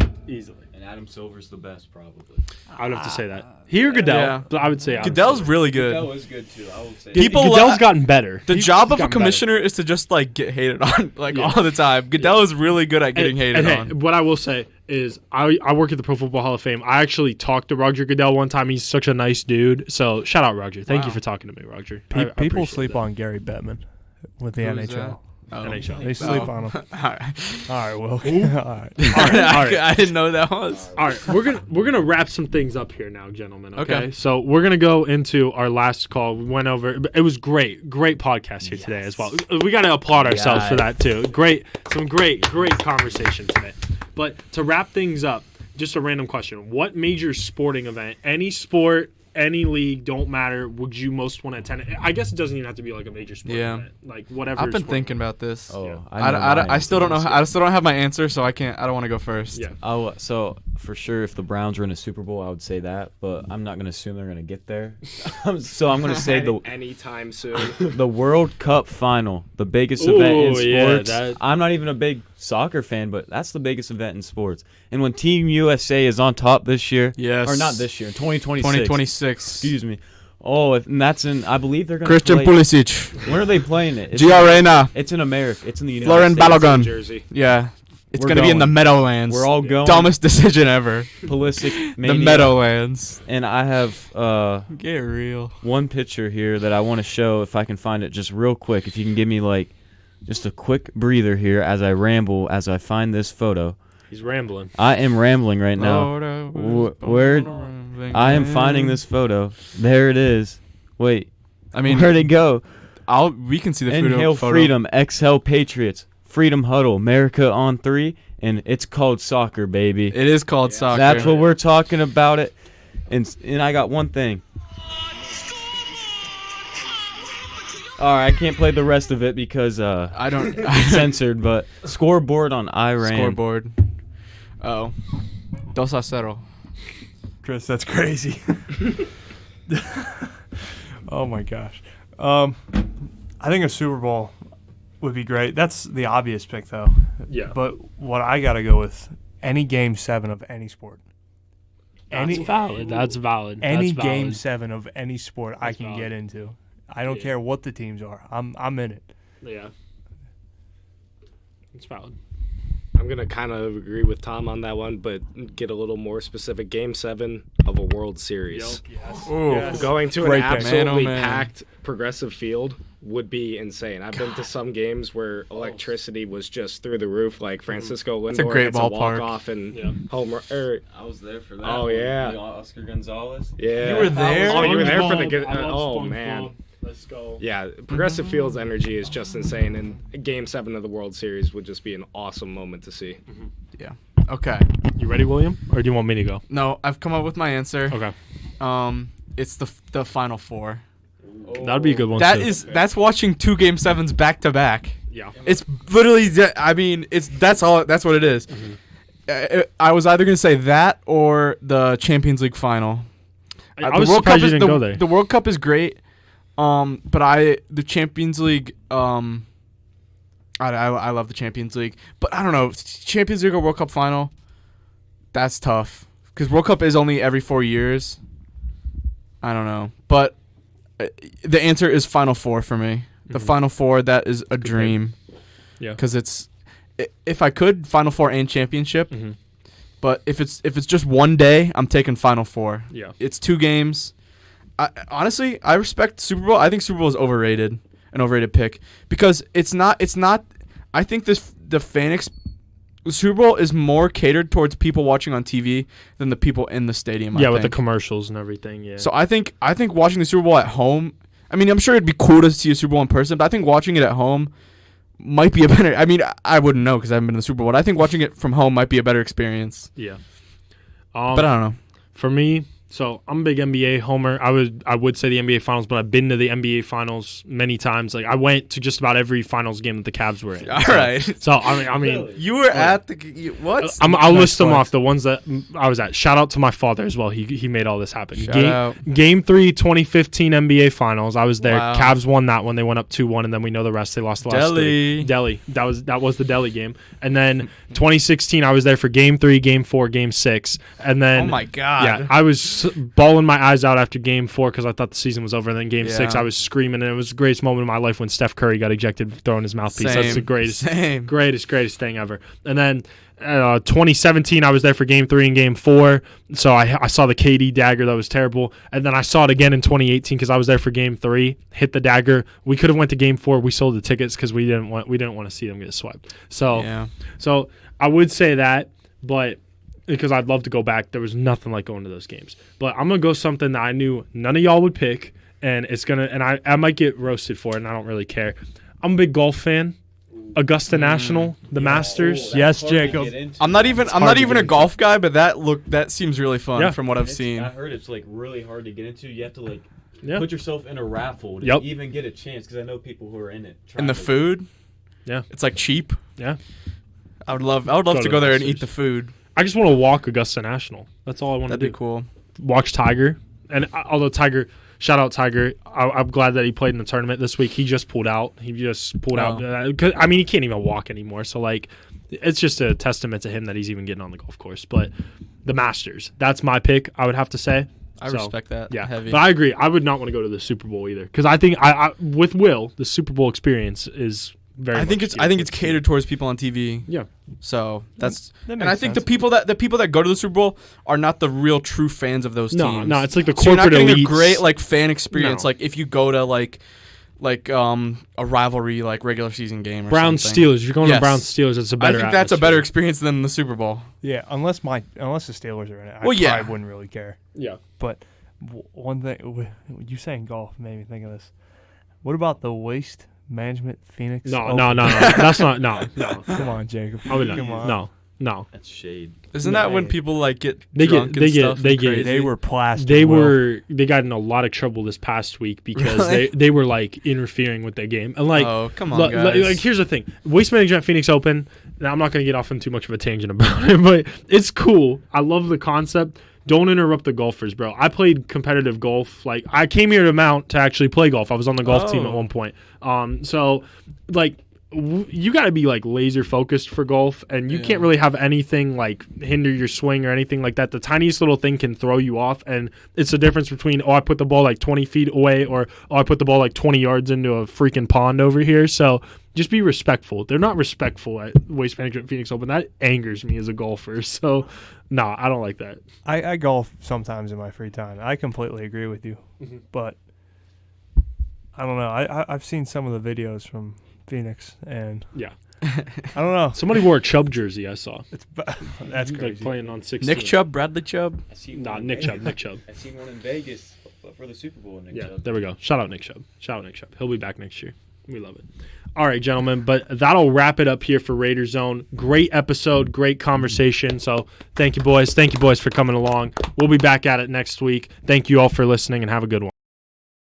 And Adam Silver's the best, probably.
I would have to say that. He or Goodell,
Yeah.
but I would say Adam
Goodell's
Silver.
really good.
was good too. I would say.
People
Goodell's
la-
gotten better.
The
He's
job of a
gotten better.
commissioner is to just like get hated on like
Yeah.
all the time. Goodell is really good at getting hated
Hey,
on.
what I will say is I work at the Pro Football Hall of Fame. I actually talked to Roger Goodell one time. He's such a nice dude. So shout out Roger. Thank you for talking to me, Roger. I
People
appreciate
sleep
that.
on Gary Bettman with the
Who's
NHL.
that?
NHL.
They sleep on him.
All right.
All right, Will. All right.
I didn't know that was.
All right, we're gonna wrap some things up here now, gentlemen. Okay,
Okay.
so we're gonna go into our last call. We went over. It was great podcast here today as well. We gotta applaud ourselves for that too. Some great conversation today. But to wrap things up, just a random question: what major sporting event, any sport, any league, don't matter, would you most want to attend? I guess it doesn't even have to be like a major sporting
Yeah.
event, like whatever.
I've been
sport
thinking
event.
about this.
Oh,
Yeah.
I still don't know. I still don't have my answer, so I don't want to go first.
Yeah.
Oh, so for sure, if the Browns were in a Super Bowl, I would say that. But I'm not going to assume they're going to get there. So I'm going to say
anytime soon.
the World Cup final, the biggest
Ooh,
event in
yeah,
sports.
that-
I'm not even a big soccer fan, but that's the biggest event in sports. And when Team USA is on top this year,
Yes.
or not this year, in 2026.
2026.
Excuse me. Oh, and that's in. I believe they're going to
Christian
play.
Pulisic.
When are they playing it?
Gio Reyna.
It's in America. It's in the United
Florian
States.
Balogun.
Jersey.
Yeah. It's
We're
going to be in the
going.
Meadowlands.
We're all going.
Dumbest decision ever.
Pulisic
The
mania.
Meadowlands.
And I have
Get real.
one picture here that I want to show if I can find it just real quick. If you can give me like just a quick breather here as I ramble as I find this photo.
He's rambling.
I am rambling right now. Where I am finding this photo. There it is. Wait,
I mean,
where'd it go?
we can see the
Inhale
photo.
freedom, exhale Patriots, freedom huddle, America on 3, and it's called soccer, baby.
It is called soccer.
That's what we're talking about it. And I got one thing. All right, I can't play the rest of it because
I don't.
it's censored, but scoreboard on Iran.
Scoreboard. Oh. 2-0.
Chris, that's crazy. Oh my gosh. I think a Super Bowl would be great. That's the obvious pick, though.
Yeah.
But what I got to go with, any Game 7 of any sport.
That's valid. That's valid.
Any
That's
Game
valid.
7 of any sport I
That's
can
valid.
get into. I don't
Yeah.
care what the teams are. I'm in it.
Yeah. It's valid.
I'm going to kind of agree with Tom on that one, but get a little more specific. Game 7 of a World Series.
Ooh.
Going to an
Great pick.
absolutely
Man, oh, man.
packed progressive field would be insane. I've been to some games where electricity was just through the roof, like Francisco Lindor
a great
hits a
ballpark.
walk-off and
Yeah.
home run.
I was there for that.
Oh, yeah.
Oscar Gonzalez.
Yeah.
You were there?
Oh, you were there for the
SpongeBob.
good.
I love
Oh,
SpongeBob.
man.
Let's go.
Yeah, Progressive Field's energy is just insane, and Game 7 of the World Series would just be an awesome moment to see.
Yeah. Okay.
You ready, William? Or do you want me to go?
No, I've come up with my answer.
Okay.
It's the Final Four.
That'd be a good one,
That's watching 2 Game 7s back to back.
Yeah.
It's literally. I mean, that's all. That's what it is. I was either gonna say that or the Champions League final.
I was surprised you didn't go there.
The World Cup is great, but the Champions League. I love the Champions League, but I don't know, Champions League or World Cup final. That's tough because World Cup is only every 4 years. I don't know, but the answer is Final Four for me. The Final Four, that is a dream.
Yeah.
Because if I could, Final Four and championship. But if it's just one day, I'm taking Final Four.
Yeah.
It's 2 games. Honestly, I respect Super Bowl. I think Super Bowl is overrated, an overrated pick because it's not. I think the Super Bowl is more catered towards people watching on TV than the people in the stadium.
Yeah,
I
with the
think.
commercials and everything. Yeah.
So I think watching the Super Bowl at home. I mean, I'm sure it'd be cool to see a Super Bowl in person, but I think watching it at home might be a better. I mean, I wouldn't know because I haven't been to the Super Bowl. But I think watching it from home might be a better experience.
Yeah.
But I don't know.
For me, so I'm a big NBA homer. I would say the NBA Finals, but I've been to the NBA Finals many times. Like I went to just about every Finals game that the Cavs were in.
All right.
So I mean,
You were at the what?
I'll
Nice
list them
flex.
off. The ones that I was at. Shout out to my father as well. He made all this happen.
Shout out.
Game 3, 2015 NBA Finals. I was there.
Wow.
Cavs won that one. They went up 2-1, and then we know the rest. They lost the last three.
Delhi.
Delhi. That was the Delhi game. And then 2016, I was there for Game 3, Game 4, Game 6, and then
Oh my God.
yeah, I was bawling my eyes out after Game 4 because I thought the season was over. And then Game 6,
Yeah.
I was screaming, and it was the greatest moment of my life when Steph Curry got ejected throwing his mouthpiece. That's the greatest thing ever. And then 2017, I was there for Game 3 and Game 4, so I saw the KD dagger. That was terrible. And then I saw it again in 2018 because I was there for Game 3. Hit the dagger. We could have went to Game 4. We sold the tickets because we didn't want to see them get swept. So
Yeah.
so I would say that, but because I'd love to go back, there was nothing like going to those games. But I'm gonna go something that I knew none of y'all would pick, and I might get roasted for it, and I don't really care. I'm a big golf fan. Augusta National, the Masters.
Yes, Jacob.
I'm not even
hard to
a
get into.
golf guy, but that seems really fun
Yeah.
from what I've seen.
I heard it's like really hard to get into. You have to like
Yeah.
put yourself in a raffle to
Yep.
even get a chance. Because I know people who are in it.
And the
trying to-
food,
Yeah.
it's like cheap.
Yeah.
I would love
Go
to
to
go
the
there and
Masters.
eat the food.
I just want to walk Augusta National. That's all I want to
That'd
do.
be cool.
Watch Tiger. And although Tiger, shout out Tiger, I'm glad that he played in the tournament this week. He just pulled out.
Oh.
'Cause, I mean, he can't even walk anymore. So, like, it's just a testament to him that he's even getting on the golf course. But the Masters, that's my pick, I would have to say.
I
So,
respect that.
Yeah,
Heavy.
but I agree. I would not want to go to the Super Bowl either because I think I with Will, the Super Bowl experience is very.
I think it's catered towards people on TV.
Yeah.
So that's
That
and
makes
I think
sense.
the people that go to the Super Bowl are not the real true fans of those teams.
No, it's like the
So you're not
corporate
getting
elites.
a great like fan experience.
No.
Like if you go to like a rivalry like regular season game or
Browns
something.
Steelers. If you're going
Yes.
to Browns Steelers, it's a
I
better.
think that's a better
atmosphere.
experience than the Super Bowl.
Yeah, unless the Steelers are in it, I
Well, yeah.
probably wouldn't really care.
Yeah.
But one thing, you saying golf made me think of this. What about the Waste Management Phoenix?
No,
Open?
no. That's not. No.
Come on, Jacob.
I would not.
Come on.
No.
That's shade.
Isn't
No.
that when people like get
They
drunk
get-
and stuff?
they
and
get-
crazy?
They were plastic.
They got in a lot of trouble this past week because
Really?
they were like interfering with their game and like.
Oh, come on,
Like,
guys.
here's the thing: Waste Management Phoenix Open. Now I'm not going to get off on too much of a tangent about it, but it's cool. I love the concept. Don't interrupt the golfers, bro. I played competitive golf. Like I came here to Mount to actually play golf. I was on the golf team at
Oh.
one point. So like. You got to be like laser focused for golf, and you can't really have anything like hinder your swing or anything like that. The tiniest little thing can throw you off, and it's the difference between I put the ball like 20 feet away or I put the ball like 20 yards into a freaking pond over here. So just be respectful. They're not respectful at Waste Management Phoenix Open. That angers me as a golfer. So no, I don't like that.
I golf sometimes in my free time. I completely agree with you, but I don't know. I've seen some of the videos from Phoenix, and
Yeah,
I don't know.
somebody wore a Chubb jersey. I saw.
That's
Like
crazy.
playing on 16.
Nick Chubb, Bradley Chubb.
I seen
Nah,
one in
Nick
Vegas.
Chubb. Nick Chubb.
I seen one in Vegas for the Super Bowl. Nick
Yeah,
Chubb.
there we go. Shout out Nick Chubb. He'll be back next year. We love it. All right, gentlemen, but that'll wrap it up here for Raider Zone. Great episode, great conversation. So thank you, boys. Thank you, boys, for coming along. We'll be back at it next week. Thank you all for listening, and have a good one.